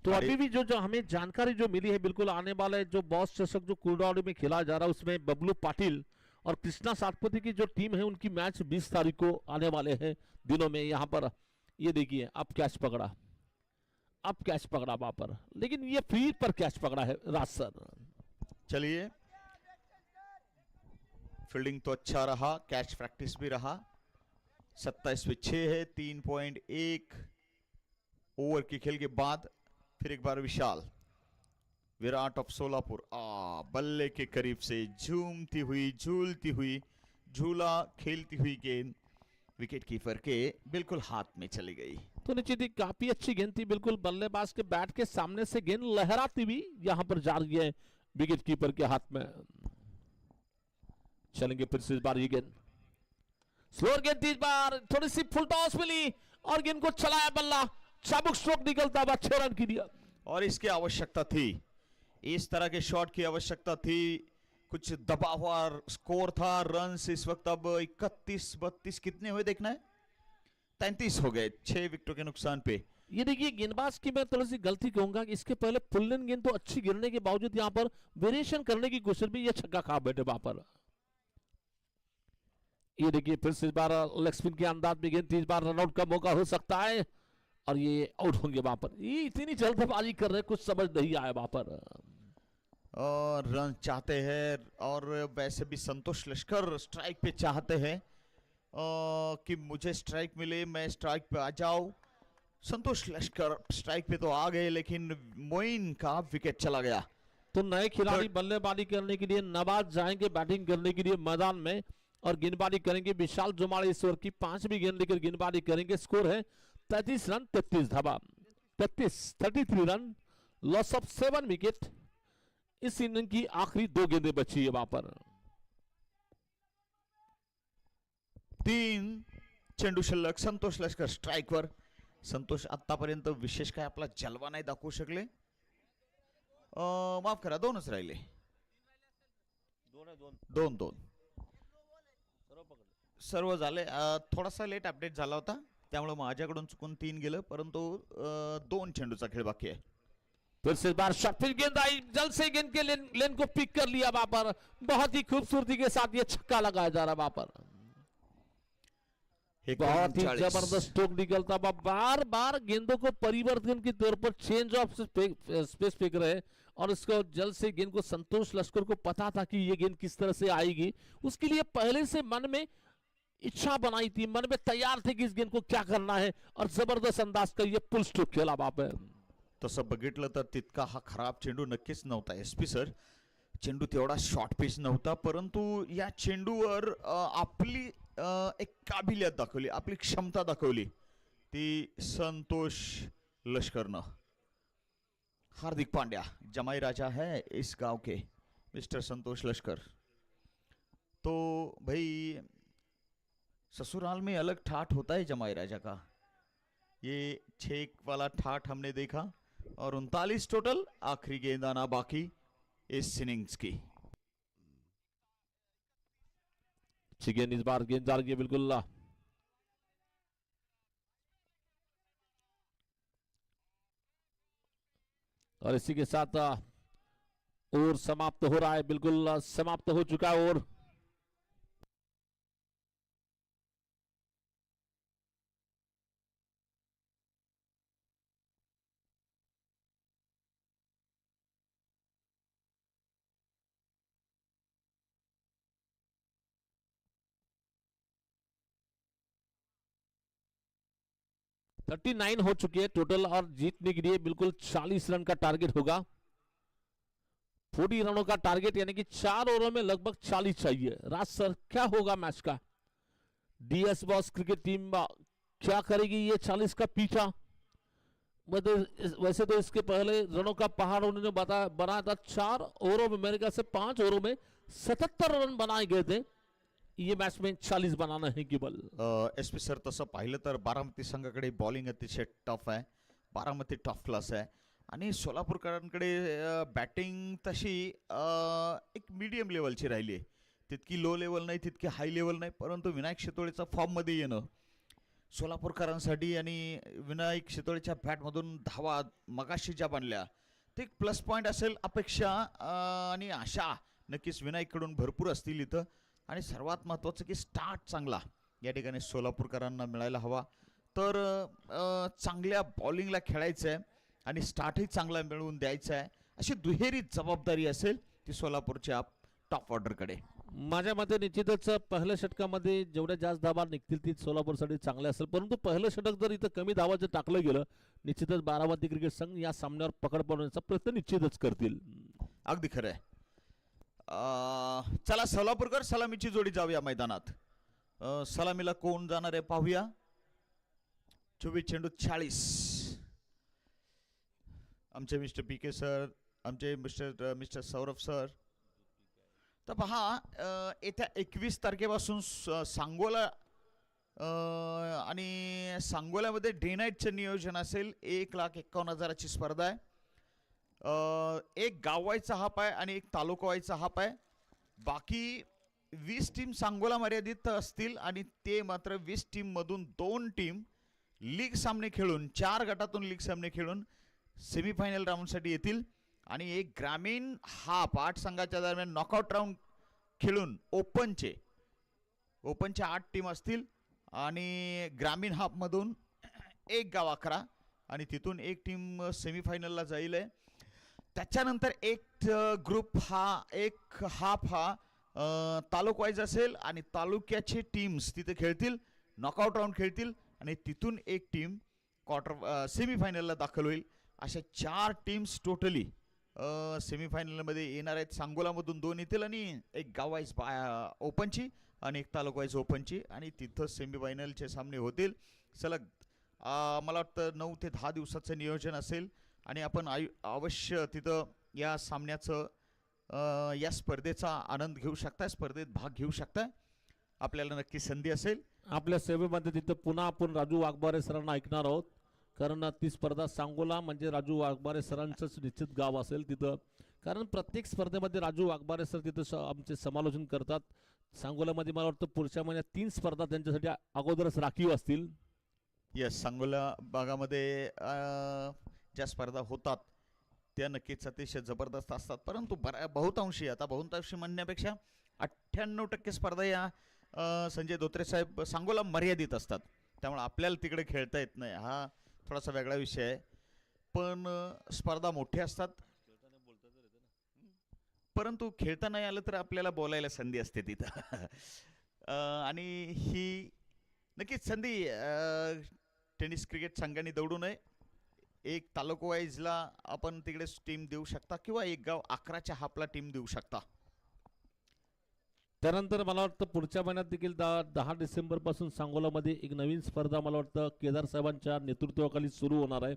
[SPEAKER 2] तो अभी भी जो हमें जानकारी जो मिली है बिल्कुल आने वाले जो बॉस चषक जो कुलडाउडी में खेला जा रहा है उसमें बबलू पाटिल और कृष्णा सातपथी की जो टीम है उनकी मैच 20 तारीख को आने वाले हैं दिनों में। यहाँ पर ये देखिए अब कैच पकड़ा, अब कैच पकड़ा वहां पर, लेकिन ये फ्री पर कैच पकड़ा है राज सर।
[SPEAKER 1] चलिए, फील्डिंग तो अच्छा रहा, कैच प्रैक्टिस भी रहा। 27 पे 6 है, 3.1 ओवर की खेल के बाद फिर एक बार विशाल, विराट ऑफ सोलापुर बल्ले के करीब से झूमती हुई झूलती हुई झूला खेलती हुई गेंद विकेट कीपर के बिल्कुल हाथ में चली गई।
[SPEAKER 2] तो निश्चित ही काफी अच्छी गेंद थी, बिल्कुल बल्लेबाज के बैट के सामने से गेंद लहराती हुई यहां पर जा रही है विकेट कीपर के हाथ में। चलेंगे फिर से इस बार ये गेंद, स्लोअर गेंद इस बार थोड़ी सी फुल टॉस मिली और गेंद को चलाया बल्ला, चाबुक स्ट्रोक निकलता हुआ 6 रन की दिया।
[SPEAKER 1] और इसकी आवश्यकता थी, इस तरह के शॉट की आवश्यकता थी। कुछ दबा हुआ स्कोर था, रन इस वक्त अब 31-32 कितने हुए देखना है, 33 हो गए 6 विकेटों के नुकसान पे।
[SPEAKER 2] ये देखिए गेंदबाज की मैं थोड़ी सी गलती कहूंगा कि इसके पहले फुल लेन गेंद तो अच्छी गिरने के बावजूद यहां पर वेरिएशन करने की कोशिश भी ये छक्का खा बैठे वहां पर। ये देखिए फिर से इस बार लेग स्पिन के अंदाज में गेंद, इस बार रनआउट का मौका हो सकता है और ये आउट होंगे वहां पर। ये इतनी जल्दबाजी कर रहे, कुछ समझ नहीं आया वहां पर।
[SPEAKER 1] और रन चाहते हैं और वैसे भी संतोष लश्कर स्ट्राइक पे चाहते हैं कि मुझे स्ट्राइक मिले, मैं स्ट्राइक पे आ जाऊं। संतोष लश्कर स्ट्राइक पे तो आ गए लेकिन मोइन का विकेट चला गया।
[SPEAKER 2] तो नए खिलाड़ी बल्लेबाजी करने के लिए नवाज जाएंगे बैटिंग करने के लिए मैदान में और गेंदबाजी करेंगे विशाल जुमाड़ी। इस ओवर की 5वीं गेंद लेकर गेंदबाजी करेंगे। स्कोर है 33 रन 33 धावा, 33 रन, लॉस ऑफ 7 विकेट। इस इनिंग की आखिरी 2 गेंदें बची है वहां पर।
[SPEAKER 1] 3 चेंडू शिल्लक, संतोष लश्कर स्ट्राइकवर। संतोष आतापर्यंत विशेष काय आपला जलवा नाही दाखवू शकले, माफ करा 2च राहिले, 2 सर्व झाले। थोडासा लेट अपडेट झाला होता त्यामुळे माझ्याकडून चुकून 3 गेलं, परंतु 2 चेंडूचा खेळ बाकी आहे।
[SPEAKER 2] फिर से बार शॉट, फिर गेंद आई, जल्द से गेंद के लेन को पिक कर लिया वहां पर। बहुत ही खूबसूरती के साथ ये छक्का लगाया जा रहा वहां पर। बहुत ही जबरदस्त स्ट्रोक निकलता हुआ, बार बार गेंदों को परिवर्तन के तौर पर चेंज ऑफ स्पेस फेंक रहे और इसको जल्द से गेंद को संतोष लश्कर को पता था कि ये गेंद किस तरह से आएगी। उसके लिए पहले से मन में इच्छा बनाई थी, मन में तैयार थे कि इस गेंद को क्या करना है और जबरदस्त अंदाज का ये पुल स्ट्रोक खेला वहां पर।
[SPEAKER 1] तसं बघितलं तर तितका हा खराब चेंडू नक्कीच नव्हता एसपी सर। चेंडू तेवढा शॉर्ट पिच नव्हता, परंतु या चेंडूवर आपली एक काबिलियत दाखवली, आपली क्षमता दाखवली ती संतोष लश्करनं। हार्दिक पांड्या जमाई राजा है इस गांव के, मिस्टर संतोष लश्कर। तो भाई ससुराल में अलग ठाठ होता है जमाई राजा का। ये 6 वाला ठाठ हमने देखा और 39 टोटल, आखिरी गेंद आना बाकी इस इनिंग्स की।
[SPEAKER 2] गेंद इस बार गेंद जा रही है बिल्कुल, और इसी के साथ ओवर समाप्त हो रहा है, बिल्कुल समाप्त हो चुका है ओवर। 39 हो चुकी है टोटल और जीतने के लिए बिल्कुल 40 रन का टारगेट होगा। 40 रनों का टारगेट यानी कि 4 ओवरों में लगभग 40 चाहिए। राज सर क्या होगा मैच का? डीएस बॉस क्रिकेट टीम क्या करेगी ये 40 का पीछा? वैसे तो इसके पहले रनों का पहाड़ उन्होंने बनाया था 4 ओवरों में, मेरे ख्याल से 5 ओवरों में 77 रन बनाए गए थे। ये मैच में 40 बनाना है केवल।
[SPEAKER 1] एस पी सर, तसं पाहिलं तर बारामती संघाकडे बॉलिंग अतिशय टफ आहे. बारामती टफ क्लास आहे आणि सोलापूरकरांकडे बॅटिंग तशी एक मीडियम लेवलची राहिली आहे. तितकी लो लेवल नाही, तितकी हाय लेवल नाही, परंतु विनायक शितोळेचा फॉर्ममध्ये येणं सोलापूरकरांसाठी आणि विनायक शितोळेच्या बॅटमधून धावा मगाशी ज्या बनल्या ते एक प्लस पॉईंट असेल. अपेक्षा आणि आशा नक्कीच विनायककडून भरपूर असतील इथं. आणि सर्वात महत्त्वाचं की स्टार्ट चांगला या ठिकाणी सोलापूरकरांना मिळायला हवा. तर चांगल्या बॉलिंगला खेळायचं आहे आणि स्टार्टही चांगला मिळवून द्यायचा आहे. अशी दुहेरी जबाबदारी असेल ती सोलापूरच्या टॉप ऑर्डरकडे.
[SPEAKER 2] माझ्या मते निश्चितच पहिल्या षटकामध्ये जेवढ्या जास्त धावा निघतील ती सोलापूरसाठी चांगले असेल, परंतु पहिलं षटक जर इथं कमी धावाचं टाकलं गेलं निश्चितच बारामती क्रिकेट संघ या सामन्यावर पकड पडण्याचा प्रयत्न निश्चितच करतील.
[SPEAKER 1] अगदी खरं आहे. चला सोलापूरकर सलामीची जोडी जाऊया मैदानात. सलामीला कोण जाणार आहे पाहूया. 24 चेंडू 40. आमचे मिस्टर पी के सर, आमचे मिस्टर सौरभ सर. तर पहा येत्या 21 तारखेपासून सांगोला आणि सांगोल्यामध्ये डे नाईटचं नियोजन असेल. 1,51,000ची स्पर्धा आहे. एक गाववाईचा हाप आहे आणि एक तालुकावाईचा हाप आहे. बाकी 20 टीम सांगोला मर्यादित असतील आणि ते मात्र 20 टीममधून 2 टीम लीग सामने खेळून 4 गटातून लीग सामने खेळून सेमीफायनल राऊंडसाठी येतील. आणि एक ग्रामीण हाफ 8 संघाच्या दरम्यान नॉकआउट राऊंड खेळून ओपनचे 8 टीम असतील आणि ग्रामीण हाफमधून एक गाव 11 आणि तिथून एक टीम सेमीफायनलला जाईल. त्याच्यानंतर एक ग्रुप एक हाफ तालुकवाईज असेल आणि तालुक्याचे टीम्स तिथे खेळतील, नॉकआउट राऊंड खेळतील आणि तिथून एक टीम सेमीफायनलला दाखल होईल. अशा 4 टीम्स टोटली सेमीफायनलमध्ये येणार आहेत. सांगोलामधून 2 येतील आणि एक गाववाईज ओपनची आणि एक तालुकावाईज ओपनची आणि तिथं सेमीफायनलचे सामने होतील. सलग मला वाटतं 9 ते 10 दिवसाचं नियोजन असेल आणि आपण अवश्य तिथं या सामन्याचं या स्पर्धेचा आनंद घेऊ शकताय, स्पर्धेत भाग घेऊ शकताय. आपल्याला नक्की संधी असेल.
[SPEAKER 2] आपल्या सेवेमध्ये तिथं पुन्हा आपण राजू वाघबारे सरांना ऐकणार आहोत, कारण ती स्पर्धा सांगोला म्हणजे राजू वाघबारे सरांचंच निश्चित गाव असेल तिथं, कारण प्रत्येक स्पर्धेमध्ये राजू वाघबारे सर तिथं आमचे समालोचन करतात. सांगोल्यामध्ये मला वाटतं पुढच्या महिन्यात 3 स्पर्धा त्यांच्यासाठी अगोदरच राखीव असतील.
[SPEAKER 1] येस, सांगोला भागामध्ये ज्या स्पर्धा होतात त्या नक्कीच अतिशय जबरदस्त असतात, परंतु बहुतांशी म्हणण्यापेक्षा 98% स्पर्धा या संजय धोत्रे साहेब सांगोला मर्यादित असतात. त्यामुळे आपल्याला तिकडे खेळता येत नाही, हा थोडासा वेगळा विषय आहे. पण स्पर्धा मोठ्या असतात, परंतु खेळता नाही आलं तर आपल्याला बोलायला संधी असते तिथं. आणि ही नक्कीच संधी टेनिस क्रिकेट संघाने दौडू नये. एक तालुकावाईजला आपण तिकडे टीम देऊ शकता किंवा एक गाव 11च्या हाफला टीम देऊ शकता.
[SPEAKER 2] त्यानंतर मला वाटतं पुढच्या महिन्यात देखील 10 डिसेंबर पासून सांगोलामध्ये एक नवीन स्पर्धा मला वाटतं केदार साहेबांच्या नेतृत्वाखाली सुरू होणार आहे.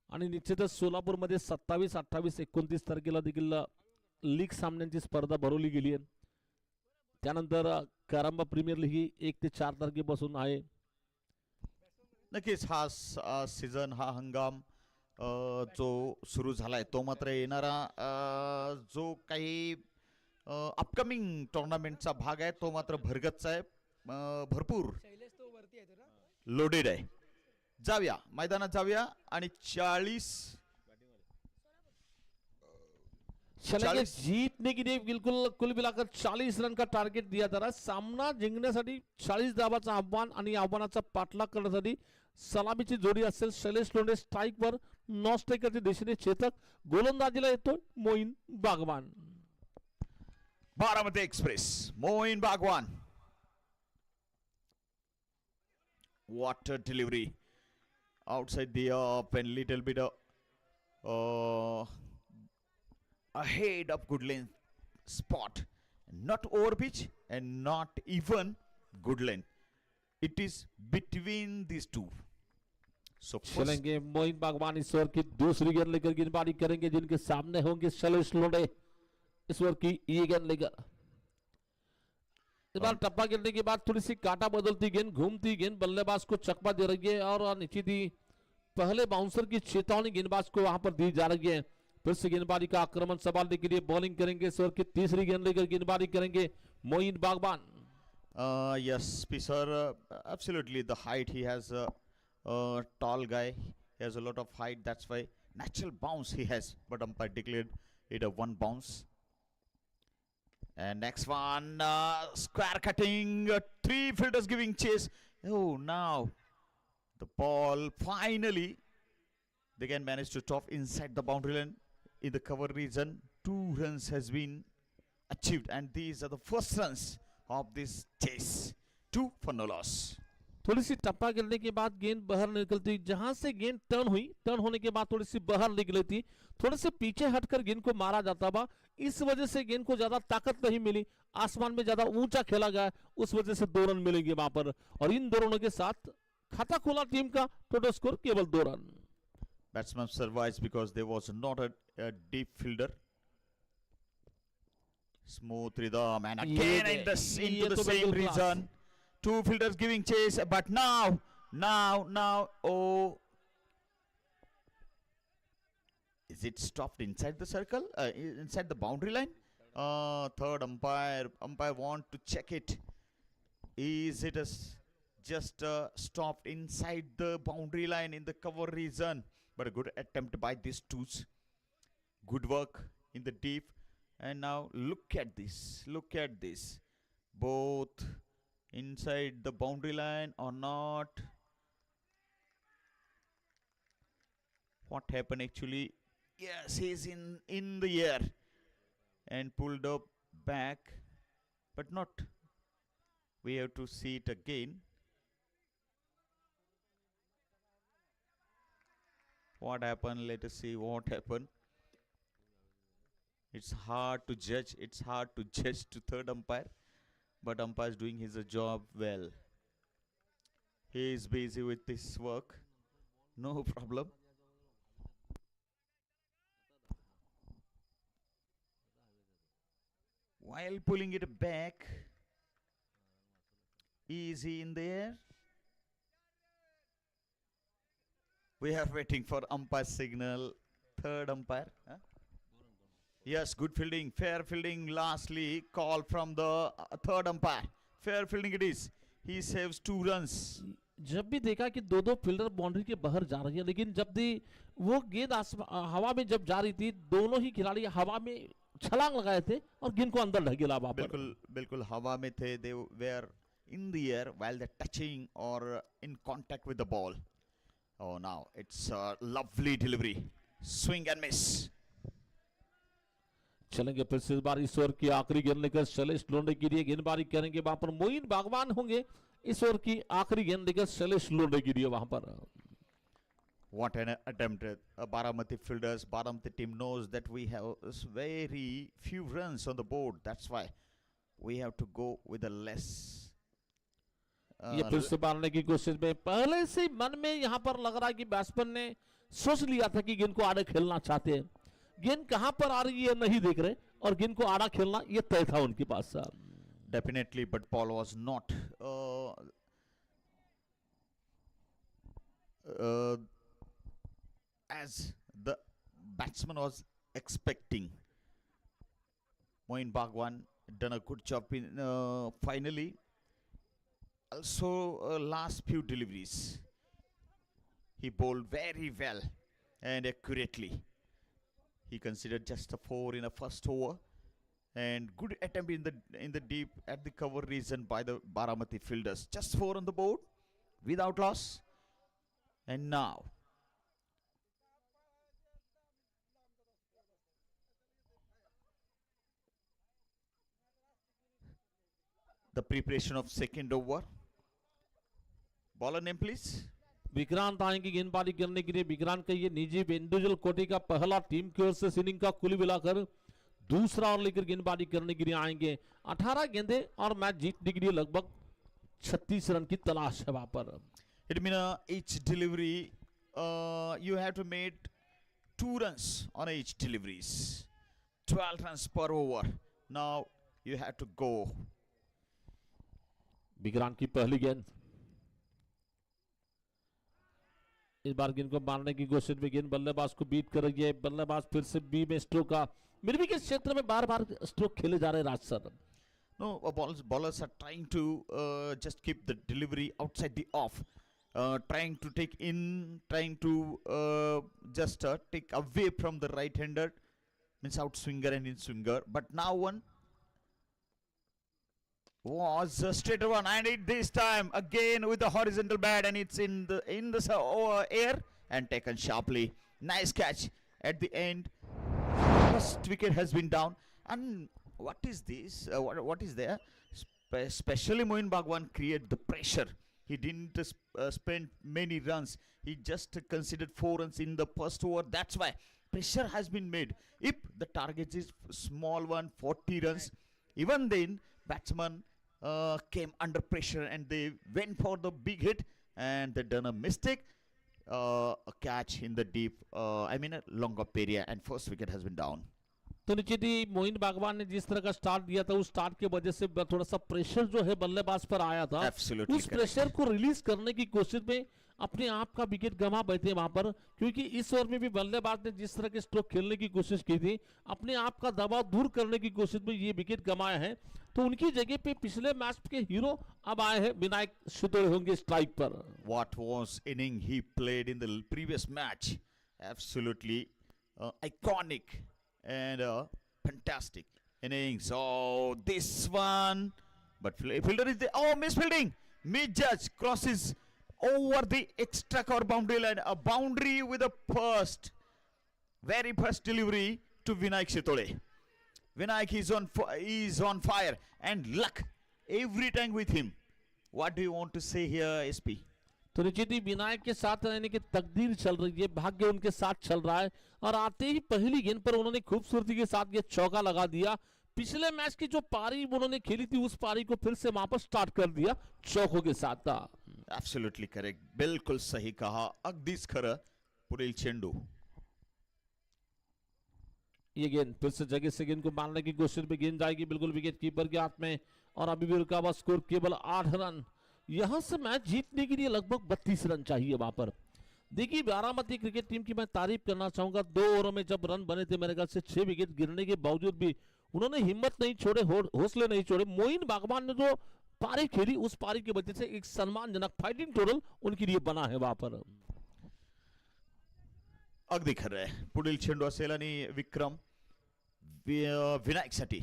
[SPEAKER 2] आणि निश्चितच सोलापूरमध्ये 27, 28, 29 तारखेला देखील लीग सामन्यांची स्पर्धा भरवली गेली आहे. त्यानंतर करांबा प्रीमियर लीग ही 1 ते 4 तारखेपासून आहे.
[SPEAKER 1] नक्कीच हा सीझन, हा हंगाम जो सुरू झालाय तो मात्र येणारा जो काही अपकमिंग टुर्नामेंटचा भाग आहे तो मात्र भरगच्च आहे, भरपूर लोडेड आहे. जाऊया मैदानात जाऊया आणि 40
[SPEAKER 2] जीतने के लिए बिल्कुल कुल मिलाकर 40 रन का टार्गेट दिया जा रहा है. सामना जिंकण्यासाठी 40 धावाचं आव्हान आणि आव्हानाचा पाठलाग करण्यासाठी सलामीची जोडी असेल. शैलेश लोंढे स्ट्राईकवर, नॉन स्ट्रायकरच्या दिशेने चेतक, गोलंदाजीला येतो मोईन बागवान.
[SPEAKER 1] बारामती एक्सप्रेस, मोईन बागवान. Water delivery outside the up and little bit uh, ahead of good length spot. Not over pitch and not even good length. It is between these two. So first,
[SPEAKER 2] चलेंगे मोइन बागवान इस over की दूसरी गेंद लेकर गेंदबाजी करेंगे, जिनके सामने होंगे शैलेश लोंढे इस ओवर की ये गेंद लेकर। इस बार टप्पा गिरने के बाद थोड़ी सी काटा बदलती गेंद, घूमती गेंद बल्लेबाज को चकमा दे रही है और नीचे दी पहले बाउंसर की चेतावनी गेंदबाज को वहां पर दी जा रही है। फिर से गेंदबाजी का आक्रमण संभालने के लिए बॉलिंग करेंगे, इस ओवर की तीसरी गेंद लेकर गेंदबाजी करेंगे मोइन बागवान।
[SPEAKER 1] yes, Pisar, absolutely. The height, he has a tall guy. He has a lot of height. That's why natural bounce he has. But umpire declared it a one bounce. And next one, square cutting. Three fielders giving chase. Oh, now the ball finally they can manage to top inside the boundary line in the cover region. 2 runs has been achieved, and these are the first runs of this chase. 2 for no loss.
[SPEAKER 2] थोड़ी सी टप्पा गिरने के बाद गेंद बाहर निकलती, जहां से गेंद टर्न हुई, टर्न होने के बाद थोड़ी सी बाहर निकली थी, थोड़े से पीछे हटकर गेंद को मारा जाता था, इस वजह से गेंद को ज्यादा ताकत नहीं मिली, आसमान में ज्यादा ऊंचा खेला गया, उस वजह से 2 रन मिलेंगे वहां पर। और इन 2 रनों के साथ खाता खोला टीम का, टोटल स्कोर केवल 2 run.
[SPEAKER 1] Batsman survives because there was not a deep fielder. Smooth rhythm, and again into the same region. 2 fielders giving chase, but now, oh, is it stopped inside the circle, inside the boundary line? Third umpire want to check it. Is it just stopped inside the boundary line in the cover region? But a good attempt by these twos. Good work in the deep. And now look at this. Look at this. Both inside the boundary line or not. What happened actually? Yes, he's in the air and pulled up back, but not. We have to see it again. What happened? Let us see what happened. It's hard to judge. It's hard to judge to third umpire, but umpire is doing his job well. He is busy with this work. No problem. While pulling it back, easy in the air. We are waiting for umpire signal. Third umpire. Huh? Yes, good fielding, fair fielding. Lastly, call from the third umpire. Fair fielding it is. He saves 2 runs.
[SPEAKER 2] जब भी देखा कि 2 fielder boundary के बाहर जा रही है, लेकिन जब भी वो गेंद हवा में जब जा रही थी, दोनों ही खिलाड़ी हवा में छलांग लगाए थे और गेंद को अंदर ढकेला वहां पर।
[SPEAKER 1] बिल्कुल हवा में थे. They were in the air while they're touching or in contact with the ball. Oh, now it's a lovely delivery. Swing and miss.
[SPEAKER 2] चलेंगे फिर से इस बार इस ओवर की आखिरी गेंद लेकर शैलेश लोंढे के लिए गेंदबाजी करेंगे, वहां पर मोइन बागवान होंगे। इस ओवर की आखिरी गेंद लेकर शैलेश लोंढे के लिए वहां पर।
[SPEAKER 1] What an attempt. Baramati fielders, Baramati team knows that we have very few runs on the board. That's why we have to go with a less.
[SPEAKER 2] ये फिर से मारने की कोशिश में पहले से मन में यहां पर लग रहा है कि बैट्समैन ने सोच लिया था कि गेंद को आड़े खेलना चाहते हैं, गेंद कहां पर आ रही है नहीं देख रहे, और गेंद को आड़ा खेलना ये तय था उनके पास।
[SPEAKER 1] Definitely, but ball was not as the batsman was expecting. Moin Bhagwan done a good job in finally. Also, last few deliveries, he bowled very well and accurately. He considered just a 4 in a first over, and good attempt in the deep at the cover region by the Baramati fielders. Just 4 on the board without loss. And now the preparation of second over. Bowler name, please.
[SPEAKER 2] Vikrant आएंगे गेंदबाजी करने के लिए। विक्रांत का ये निजी individual कोटि का पहला टीम की ओर से इनिंग का कुल मिलाकर दूसरा और लेकर गेंदबाजी करने के लिए आएंगे। 18 गेंदे और मैच जीतने के लिए लगभग 36 रन की तलाश है वहां पर।
[SPEAKER 1] It means each delivery you have to make 2 runs on each deliveries. 12 runs per over. Now you have to go.
[SPEAKER 2] Vikrant की पहली गेंद, इस बार गेंद को मारने की कोशिश में गेंद बल्लेबाज को बीट कर रही है। बल्लेबाज फिर से बी में स्ट्रोक का मिर्वी के क्षेत्र में बार बार स्ट्रोक खेले जा रहे हैं राज sir.
[SPEAKER 1] No, ballers are trying to just keep the delivery outside the off, trying to take in, trying to just take away from the right-hander, means out swinger and in swinger. But now one was a straighter one, and it this time again with the horizontal bat, and it's in the air and taken sharply. Nice catch at the end. First wicket has been down, and what is this? What is there? Especially Moin Bhagwan create the pressure. He didn't spend many runs. He just considered 4 runs in the first over. That's why pressure has been made. If the target is small one, 40 runs, even then batsman came under pressure and they went for the big hit and they done a mistake. A catch in the deep, a long up area, and first wicket has been down.
[SPEAKER 2] तो निश्चित ही मोइन बागवान ने जिस तरह का start दिया था उस स्टार्ट के वजह से थोड़ा सा प्रेशर जो है बल्लेबाज पर आया था।
[SPEAKER 1] Absolutely
[SPEAKER 2] उस प्रेशर को रिलीज करने की कोशिश में अपने आप का विकेट गंवा बैठे वहां पर, क्योंकि इस ओवर में भी बल्लेबाज ने जिस तरह के स्ट्रोक खेलने की कोशिश की थी, अपने आप का दबाव दूर करने की कोशिश में ये विकेट गंवाया है। तो उनकी जगह पे पिछले मैच के हीरो अब आए हैं विनायक शितोड़े होंगे स्ट्राइक पर।
[SPEAKER 1] What was inning he played in the previous match? Absolutely iconic and fantastic innings. Oh, this one, but fielder is there. Oh, misfielding. Misjudge crosses over the extra cover boundary line. A boundary with a very first delivery to Vinayak Shitole. Vinayak is on fire, and luck every time with him. What do you want to say here, SP?
[SPEAKER 2] तो निश्चित ही विनायक के साथ रहने की तकदीर चल रही है, भाग्य उनके साथ चल रहा है, और आते ही पहली गेंद पर उन्होंने खूबसूरती के साथ ये चौका लगा दिया। पिछले मैच की जो पारी उन्होंने खेली थी उस पारी को फिर से वापस स्टार्ट कर दिया चौकों के साथ था।
[SPEAKER 1] Absolutely correct. बिल्कुल सही कहा, अगदीच खरं. पुढील चेंडू.
[SPEAKER 2] ये गेंद फिर से जगह से गेंद को मारने की कोशिश में गेंद जाएगी बिल्कुल विकेट कीपर के हाथ में, और अभी भी रुका हुआ स्कोर केवल 8 रन। यहां से मैच जीतने के लिए लगभग 32 रन चाहिए वहां पर। देखिए बारामती क्रिकेट टीम की मैं तारीफ करना चाहूंगा। 2 ओवरों में जब रन बने थे मेरे ख्याल से 6 विकेट गिरने के बावजूद भी उन्होंने हिम्मत नहीं छोड़े, हौसले नहीं छोड़े। मोइन बागवान ने जो पारी खेली उस पारी की वजह से एक सम्मानजनक फाइटिंग टोटल उनके लिए बना है वहां पर।
[SPEAKER 1] अगदी खरं आहे. पुढील चेंडू असेल आणि विक्रम विनायकसाठी.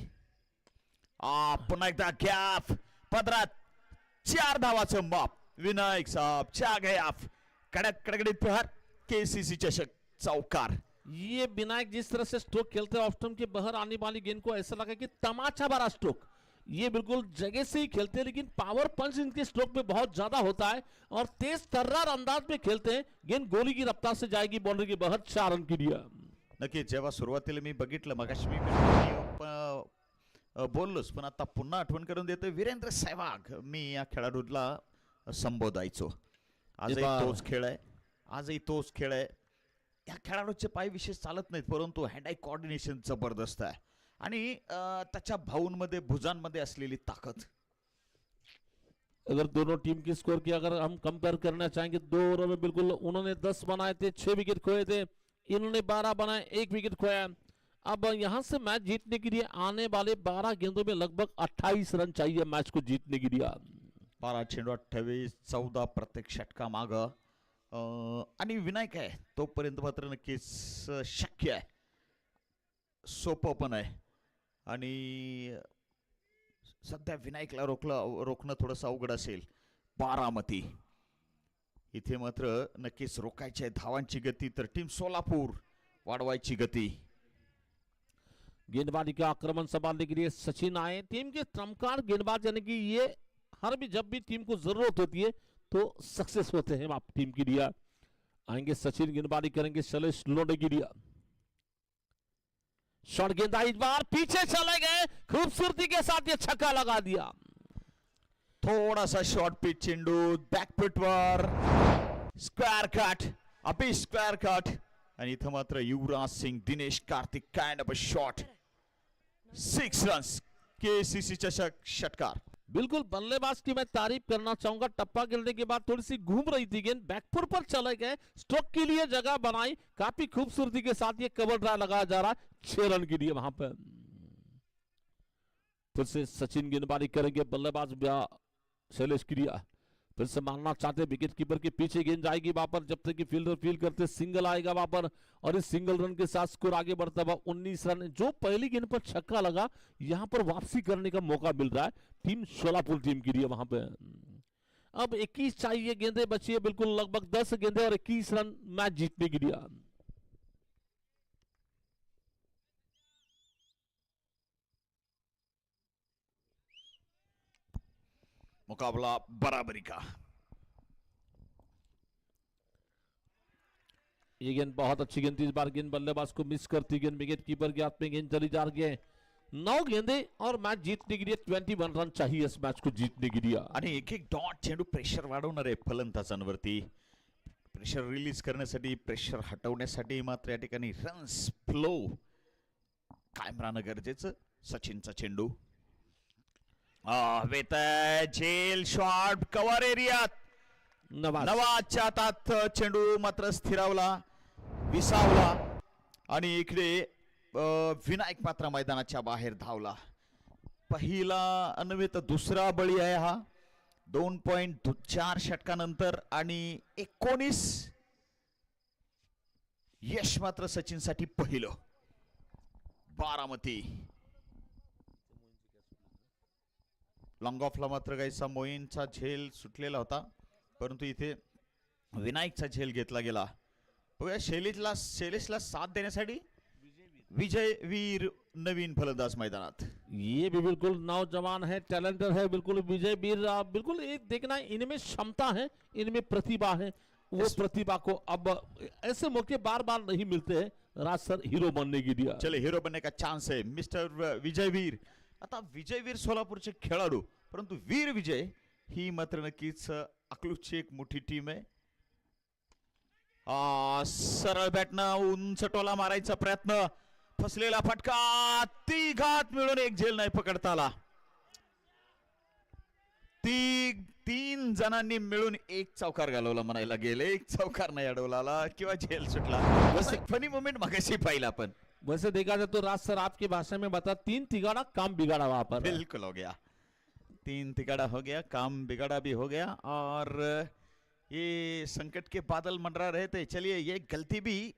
[SPEAKER 1] पुन्हा एकदा गॅप पदरात 4 धावाचं माप. विनायक साहब 4 गॅप, कडक कडकडीत प्रहार, केसीसी चषक चौकार.
[SPEAKER 2] ये विनायक जिस तरह से स्ट्रोक खेलते हैं ऑफ स्टंप के बाहर आने वाली गेंद को ऐसा लगा कि तमाचा भरा स्ट्रोक। ये बिल्कुल जगह से ही खेलते हैं, लेकिन पावर पंच इनके स्ट्रोक में बहुत ज्यादा होता है और तेज तर्रार अंदाज में खेलते हैं। गेंद गोली की रफ्तार से जाएगी बाउंड्री के बाहर 4 रन के लिए।
[SPEAKER 1] नक्की जेव्हा सुरुवातीला मी बघितलं मगाशी मी बोललोच, पण आता पुन्हा आठवण करून देतोय. वीरेंद्र सहवाग मी या खेळाडूला संबोधायचो. आजही तोच खेळ आहे, आजही तोच खेळ आहे. या खेळाडूचे पाय विशेष चालत नाहीत, परंतु हँड आय कोऑर्डिनेशन जबरदस्त आहे आणि त्याच्या भाऊंमध्ये भुजांमध्ये असलेली ताकद.
[SPEAKER 2] अगर दोनों टीम की स्कोर की अगर हम कंपेयर करना चाहेंगे, 2 ओवर में बिल्कुल उन्होंने 10 बनाए थे, 6 विकेट खोए थे, इन्होंने 12 बनाए, 1 विकेट खोया। अब यहां से मैच जीतने के लिए आने वाले 12 गेंदों में लगभग 28 रन चाहिए मैच को जीतने के लिए।
[SPEAKER 1] 12 चेंडू 28, 14 प्रत्येक षटका माग. आणि विनायक आहे तोपर्यंत मात्र नक्कीच शक्य आहे, सोपं पण आहे. आणि सध्या विनायकला रोखणं थोडंसं अवघड असेल. बारामती इथे मात्र नक्कीच रोखायची आहे धावांची गती, तर टीम सोलापूर वाढवायची गती.
[SPEAKER 2] गेंदबाजी का आक्रमण संभालने के लिए सचिन आए, टीम के त्रमकार गेंदबाज, यानी कि ये हर भी जब भी टीम को जरूरत होती है तो सक्सेस होते हैं आप टीम की लिया। आएंगे सचिन, गेंदबाजी करेंगे शैलेश लोंढे की लिया। शॉट गेंदा इस बार पीछे चले गए, खूबसूरती के साथ ये छक्का लगा दिया।
[SPEAKER 1] थोडासा शॉर्ट पिच चेंडू बॅकफुटवर, स्क्वेअर कट, अभी स्क्वेअर कट, आणि इथं मात्र Yuvraj Singh, Dinesh Karthik kind of a shot, 6 runs, KCC चषक षटकार।
[SPEAKER 2] बिल्कुल बल्लेबाज की मैं तारीफ करना चाहूंगा, टप्पा गिरने के बाद थोड़ी सी घूम रही थी गेंद, बैकफुट पर चले गए, स्ट्रोक के लिए जगह बनाई, काफी खूबसूरती के साथ ये कवर ड्राइव लगाया जा रहा है 6 रन के लिए वहां पर। फिर से सचिन गेंदबाजी करेंगे, बल्लेबाज शैलेश क्रिया फिर से मारना चाहते, विकेट कीपर के पीछे गेंद जाएगी वहां पर, जब तक कि फील्डर फील्ड करते सिंगल आएगा वहां पर, और इस सिंगल रन के साथ स्कोर आगे बढ़ता हुआ 19 रन। जो पहली गेंद पर छक्का लगा, यहां पर वापसी करने का मौका मिल रहा है टीम सोलापुर टीम के लिए वहां पे। अब 21 चाहिए, गेंदे बची है बिल्कुल लगभग 10 गेंदे और 21 रन मैच जीतने के लिए।
[SPEAKER 1] मुकाबला बराबरी का।
[SPEAKER 2] ये गेंद बहुत अच्छी गेंद थी, इस बार गेंद बल्लेबाज को मिस करती गेंद, विकेट कीपर के हाथ में गेंद चली जा रही है। 9 गेंदे और मैच जीतने के लिए 21 रन चाहिए इस मैच को जीतने के लिए।
[SPEAKER 1] आणि एक एक डॉट चेंडू प्रेशर वाढवणार आहे फलंदाजांवरती, प्रेशर रिलीज करण्यासाठी, प्रेशर हटवण्यासाठी मात्र या ठिकाणी रन्स फ्लो कायम राहणं गरजेचं। सचिनचा चेंडू वेत झेल शॉट कव्हर एरियात, नवाजच्या हातात चेंडू मात्र स्थिरावला, विसावला, आणि इकडे विनायक मात्र मैदानाच्या बाहेर धावला। पहिला अनवे तर दुसरा बळी आहे हा 2.4 षटकानंतर, आणि 19 यश मात्र सचिनसाठी पहिलं। बारामती लॉंग ऑफला मात्र गायचा मोईनचा झेल सुटलेला होता, परंतु इथे विनायकचा झेल घेतला गेला। बघा शैलेशला साथ देण्यासाठी विजय वीर नवीन फलंदाज मैदानात।
[SPEAKER 2] ये भी बिल्कुल नौजवान है, टैलेंटेड है, बिल्कुल विजय वीर, बिल्कुल एक देखना इनमें क्षमता है, इनमें प्रतिभा है, वो प्रतिभा को अब ऐसे मौके बार बार नहीं मिलते हैं राज सर हीरो बनने की दिया।
[SPEAKER 1] चले हीरो बनने का चांस है मिस्टर विजय वीर। आता विजय वीर सोलापूरचे खेळाडू, परंतु वीर विजय ही मात्र नक्कीच अकलूजची एक मोठी टीम आहे। सरळ बॅटनं उंच टोला मारायचा प्रयत्न, फसलेला फटका, तिघात मिळून एक झेल नाही पकडता आला। तीन जणांनी मिळून एक चौकार घालवला म्हणायला गेले, एक चौकार नाही अडवला किंवा झेल सुटला। बस एक फनी मोमेंट मगाशी पाहिला आपण।
[SPEAKER 2] वैसे देखा जाए तो राज सर आपकी भाषा में बता, 3 तिगाड़ा काम बिगाड़ा वहां पर।
[SPEAKER 1] बिल्कुल हो गया, 3 तिगाड़ा हो गया, काम बिगाड़ा भी हो गया, और ये संकट के बादल मंडरा रहे थे। चलिए ये गलती भी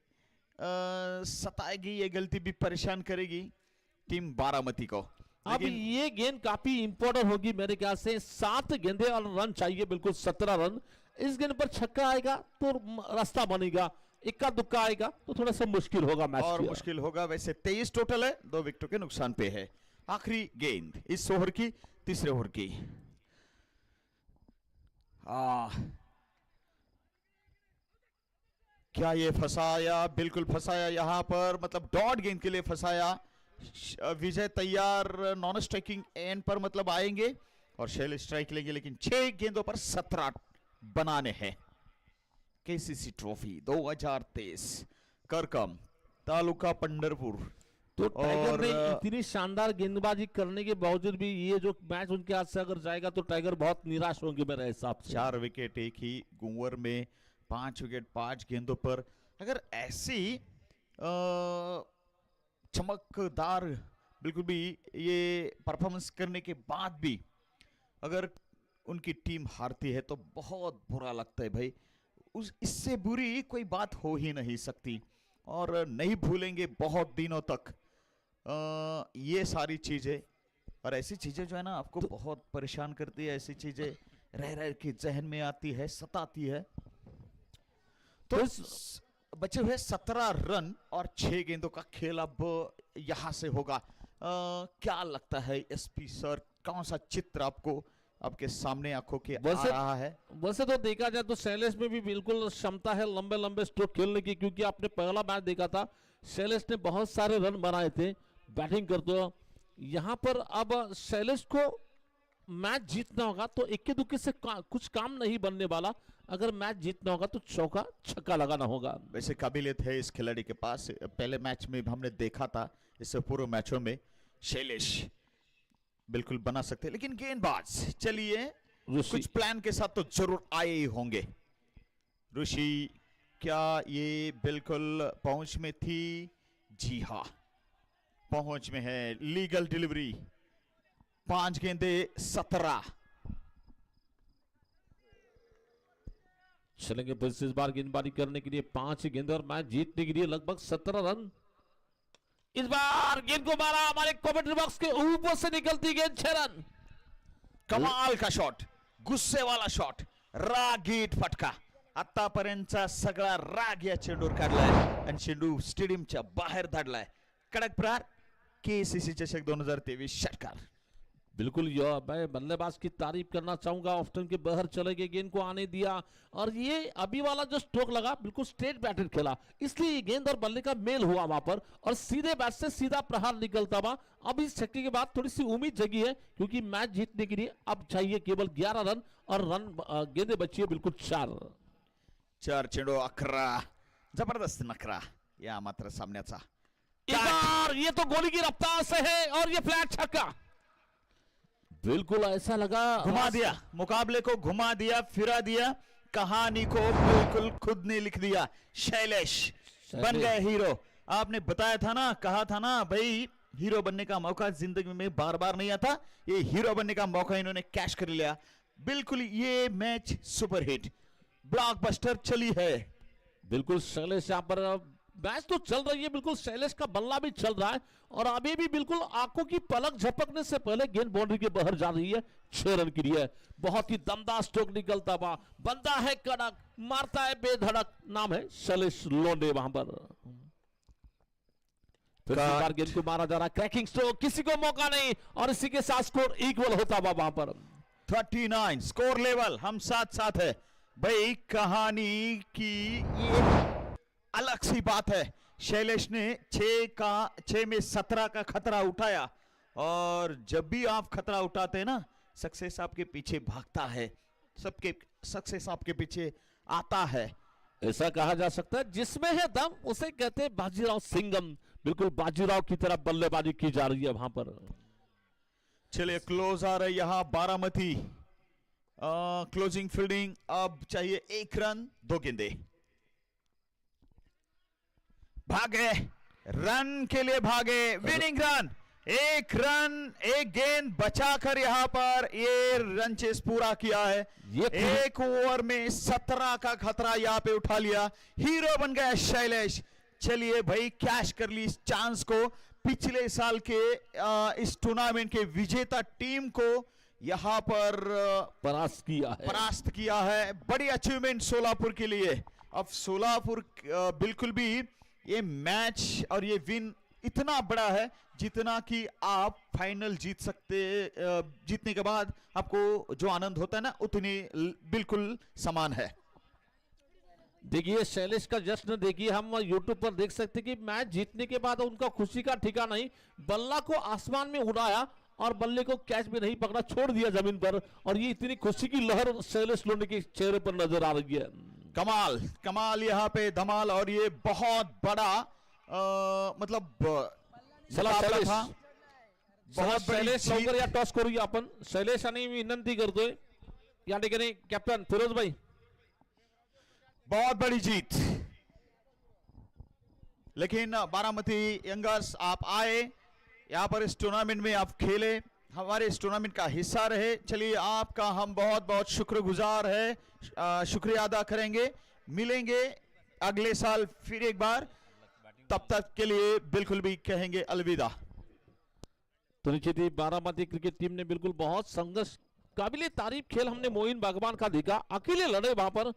[SPEAKER 1] सताएगी, ये गलती भी परेशान करेगी टीम बारामती को।
[SPEAKER 2] अब ये गेंद काफी इंपॉर्टेंट होगी मेरे ख्याल से, 7 गेंदे और रन चाहिए बिल्कुल 17 रन। इस गेंद पर छक्का आएगा तो रास्ता बनेगा, इक्का दुक्का आएगा तो थोड़ा सा मुश्किल होगा मैच,
[SPEAKER 1] और मुश्किल होगा। वैसे 23 टोटल है, 2 विकेटों के नुकसान पे है। आखिरी गेंद इस ओवर की, तीसरे ओवर की। क्या ये फंसाया? बिल्कुल फंसाया यहां पर, मतलब डॉट गेंद के लिए फंसाया। विजय तैयार नॉन स्ट्राइकिंग एंड पर मतलब आएंगे और शैलेश स्ट्राइक लेंगे, लेकिन 6 गेंदों पर 17 बनाने हैं। KCC trophy 2023 Karkam taluka Pandharpur.
[SPEAKER 2] तो टाइगर ने इतनी शानदार गेंदबाजी करने के बावजूद भी ये जो मैच उनके हाथ से अगर जाएगा तो टाइगर बहुत निराश होंगे मेरे हिसाब से।
[SPEAKER 1] 4 विकेट एक ही ओवर में, 5 विकेट 5 गेंदों पर। अगर ऐसी चमकदार बिल्कुल भी ये परफॉर्मेंस करने के बाद भी अगर उनकी टीम हारती है तो बहुत बुरा लगता है भाई। इससे बुरी कोई बात हो ही नहीं सकती, और नहीं भूलेंगे बहुत दिनों तक ये सारी चीजें। और ऐसी चीजें जो है ना आपको बहुत परेशान करती है, ऐसी चीजें रह रह के जहन में आती है, सताती है। तो बचे हुए 17 रन और 6 गेंदों का खेल अब यहां से होगा। क्या लगता है एसपी सर, कौन सा चित्र आपको आपके सामने आंखों के आ
[SPEAKER 2] वैसे-
[SPEAKER 1] रहा है।
[SPEAKER 2] वैसे तो देखा जाए तो शैलेश में भी बिल्कुल क्षमता है लंबे लंबे स्ट्रोक खेलने की, क्योंकि आपने पहला मैच देखा था शैलेश ने बहुत सारे रन बनाए थे बैटिंग करते हुए। यहाँ पर अब शैलेश को मैच जीतना होगा तो इक्के दुक्के से कुछ काम नहीं बनने वाला। अगर मैच जीतना होगा तो चौका छक्का लगाना होगा।
[SPEAKER 1] वैसे काबिलियत है इस खिलाड़ी के पास। पहले मैच में हमने देखा था, इससे पूर्व मैचों में शैलेश बिल्कुल बना सकते हैं, लेकिन गेंदबाज चलिए
[SPEAKER 2] ऋषि
[SPEAKER 1] कुछ प्लान के साथ तो जरूर आए ही होंगे। ऋषि क्या ये बिल्कुल पहुंच में थी? जी हाँ, पहुंच में है। लीगल डिलीवरी, 5 गेंदे 17।
[SPEAKER 2] चलेंगे फिर से इस बार गेंदबाजी करने के लिए 5 गेंद और मैच जीतने के लिए लगभग 17 रन। इस बार गेंद को मारा हमारे कमेंट्री बॉक्स के ऊपर से निकलती गेंद 6 रन।
[SPEAKER 1] कमाल का शॉट, गुस्से वाला शॉट, रागीट फटका। आतापर्यंतचा सगळा राग या चेंडूवर काढलाय आणि चेंडू स्टेडियमच्या बाहेर धाडलाय। कडक प्रहार, केसीसी चषक 2023 षटकार।
[SPEAKER 2] बिल्कुल मैं बल्लेबाज की तारीफ करना चाहूंगा। ऑफ्टन के बाहर चले गए, गेंद को आने दिया और ये अभी वाला जो स्ट्रोक लगा बिल्कुल स्ट्रेट बैटर खेला, इसलिए ये गेंद और बल्ले का मेल हुआ वहां पर और सीधे बैट से सीधा प्रहार निकलता हुआ। अब इस छक्के के बाद थोड़ी सी उम्मीद जगी है, क्योंकि मैच जीतने के लिए अब चाहिए केवल 11 रन और गेंदे बची है बिल्कुल 4
[SPEAKER 1] चेंडू 11। जबरदस्त नखरा या मात्र सामन्याचा।
[SPEAKER 2] इस बार ये तो गोली की रफ्तार से है और ये फ्लैट छक्का। बिल्कुल ऐसा लगा,
[SPEAKER 1] घुमा दिया, मुकाबले को घुमा दिया, फिरा दिया, कहानी को बिल्कुल खुद ने लिख दिया। शैलेश बन गए हीरो। आपने बताया था ना, कहा था ना भाई, हीरो बनने का मौका जिंदगी में बार बार नहीं आता, ये हीरो बनने का मौका इन्होंने कैश कर लिया। बिल्कुल ये मैच सुपरहिट ब्लॉकबस्टर चली है।
[SPEAKER 2] बिल्कुल शैलेश यहाँ पर मैच तो चल रही है, बिल्कुल शैलेश का बल्ला भी चल रहा है और अभी भी बिल्कुल आंखों की पलक झपकने से पहले गेंद बाउंड्री के बाहर जा रही है। 6 रन के लिए बहुत ही दमदार स्ट्रोक निकलता हुआ, बंदा है कड़क, मारता है बेधड़क, नाम है शैलेश लोंढे। वहां पर फिर से बार गेंद को मारा जा रहा है, क्रैकिंग स्ट्रोक, किसी को मौका नहीं और इसी के साथ स्कोर इक्वल होता हुआ वहां पर
[SPEAKER 1] 39 स्कोर लेवल हम साथ साथ है। भाई कहानी की ये अलग सी बात है। शैलेश ने 6 में 17 का खतरा उठाया और जब भी आप खतरा उठाते हैं ना, सक्सेस आपके पीछे भागता है, सबके सक्सेस आपके पीछे आता है।
[SPEAKER 2] ऐसा कहा जा सकता है, जिसमें है दम उसे कहते हैं बाजीराव सिंघम। बिल्कुल बाजीराव की तरह बल्लेबाजी की जा रही है वहां पर।
[SPEAKER 1] चलिए क्लोज आ रहे यहां बारामती। क्लोजिंग फील्डिंग, अब चाहिए 1 रन 2 गेंदे। भागे, रन के लिए भागे, विनिंग रन, 1 रन 1 गेंद बचाकर यहां पर ये रन चेस पूरा किया है।
[SPEAKER 2] ये
[SPEAKER 1] 1 ओवर में 17 का खतरा यहां पे उठा लिया, हीरो बन गया शैलेश। चलिए भाई, कैश कर ली इस चांस को। पिछले साल के इस टूर्नामेंट के विजेता टीम को यहां पर परास्त किया है। बड़ी अचीवमेंट सोलापुर के लिए। अब सोलापुर बिल्कुल भी ये मैच और ये विन इतना बड़ा है जितना कि आप फाइनल जीत सकते, जीतने के बाद आपको जो आनंद होता है ना, उतनी बिल्कुल समान है।
[SPEAKER 2] देखिए शैलेश का जश्न देखिए, हम यूट्यूब पर देख सकते कि मैच जीतने के बाद उनका खुशी का ठिकाना नहीं, बल्ला को आसमान में उड़ाया और बल्ले को कैच में नहीं पकड़ा, छोड़ दिया जमीन पर और ये इतनी खुशी की लहर शैलेश लोंढे के चेहरे पर नजर आ रही है।
[SPEAKER 1] कमाल कमाल यहाँ पे धमाल, और ये बहुत बड़ा मतलब मुकाबला था। बहुत बड़ी
[SPEAKER 2] लवकर या टॉस करूया आपण। शैलेश आणि विनंती करतोय या ठिकाणी कॅप्टन फिरोज भाई,
[SPEAKER 1] बहुत बड़ी जीत। लेकिन बारामती यंगर्स आप आए यहाँ पर, इस टूर्नामेंट में आप खेले, हमारे इस टूर्नामेंट का हिस्सा रहे। चलिए आपका हम बहुत बहुत शुक्रगुजार है, शुक्रिया अदा करेंगे। मिलेंगे अगले साल फिर एक बार, तब तक के लिए बिल्कुल भी कहेंगे अलविदा।
[SPEAKER 2] तो निश्चित ही बारामती क्रिकेट टीम ने बिल्कुल बहुत संघर्ष, काबिले तारीफ खेल हमने मोइन बागवान का देखा, अकेले लड़े वहां पर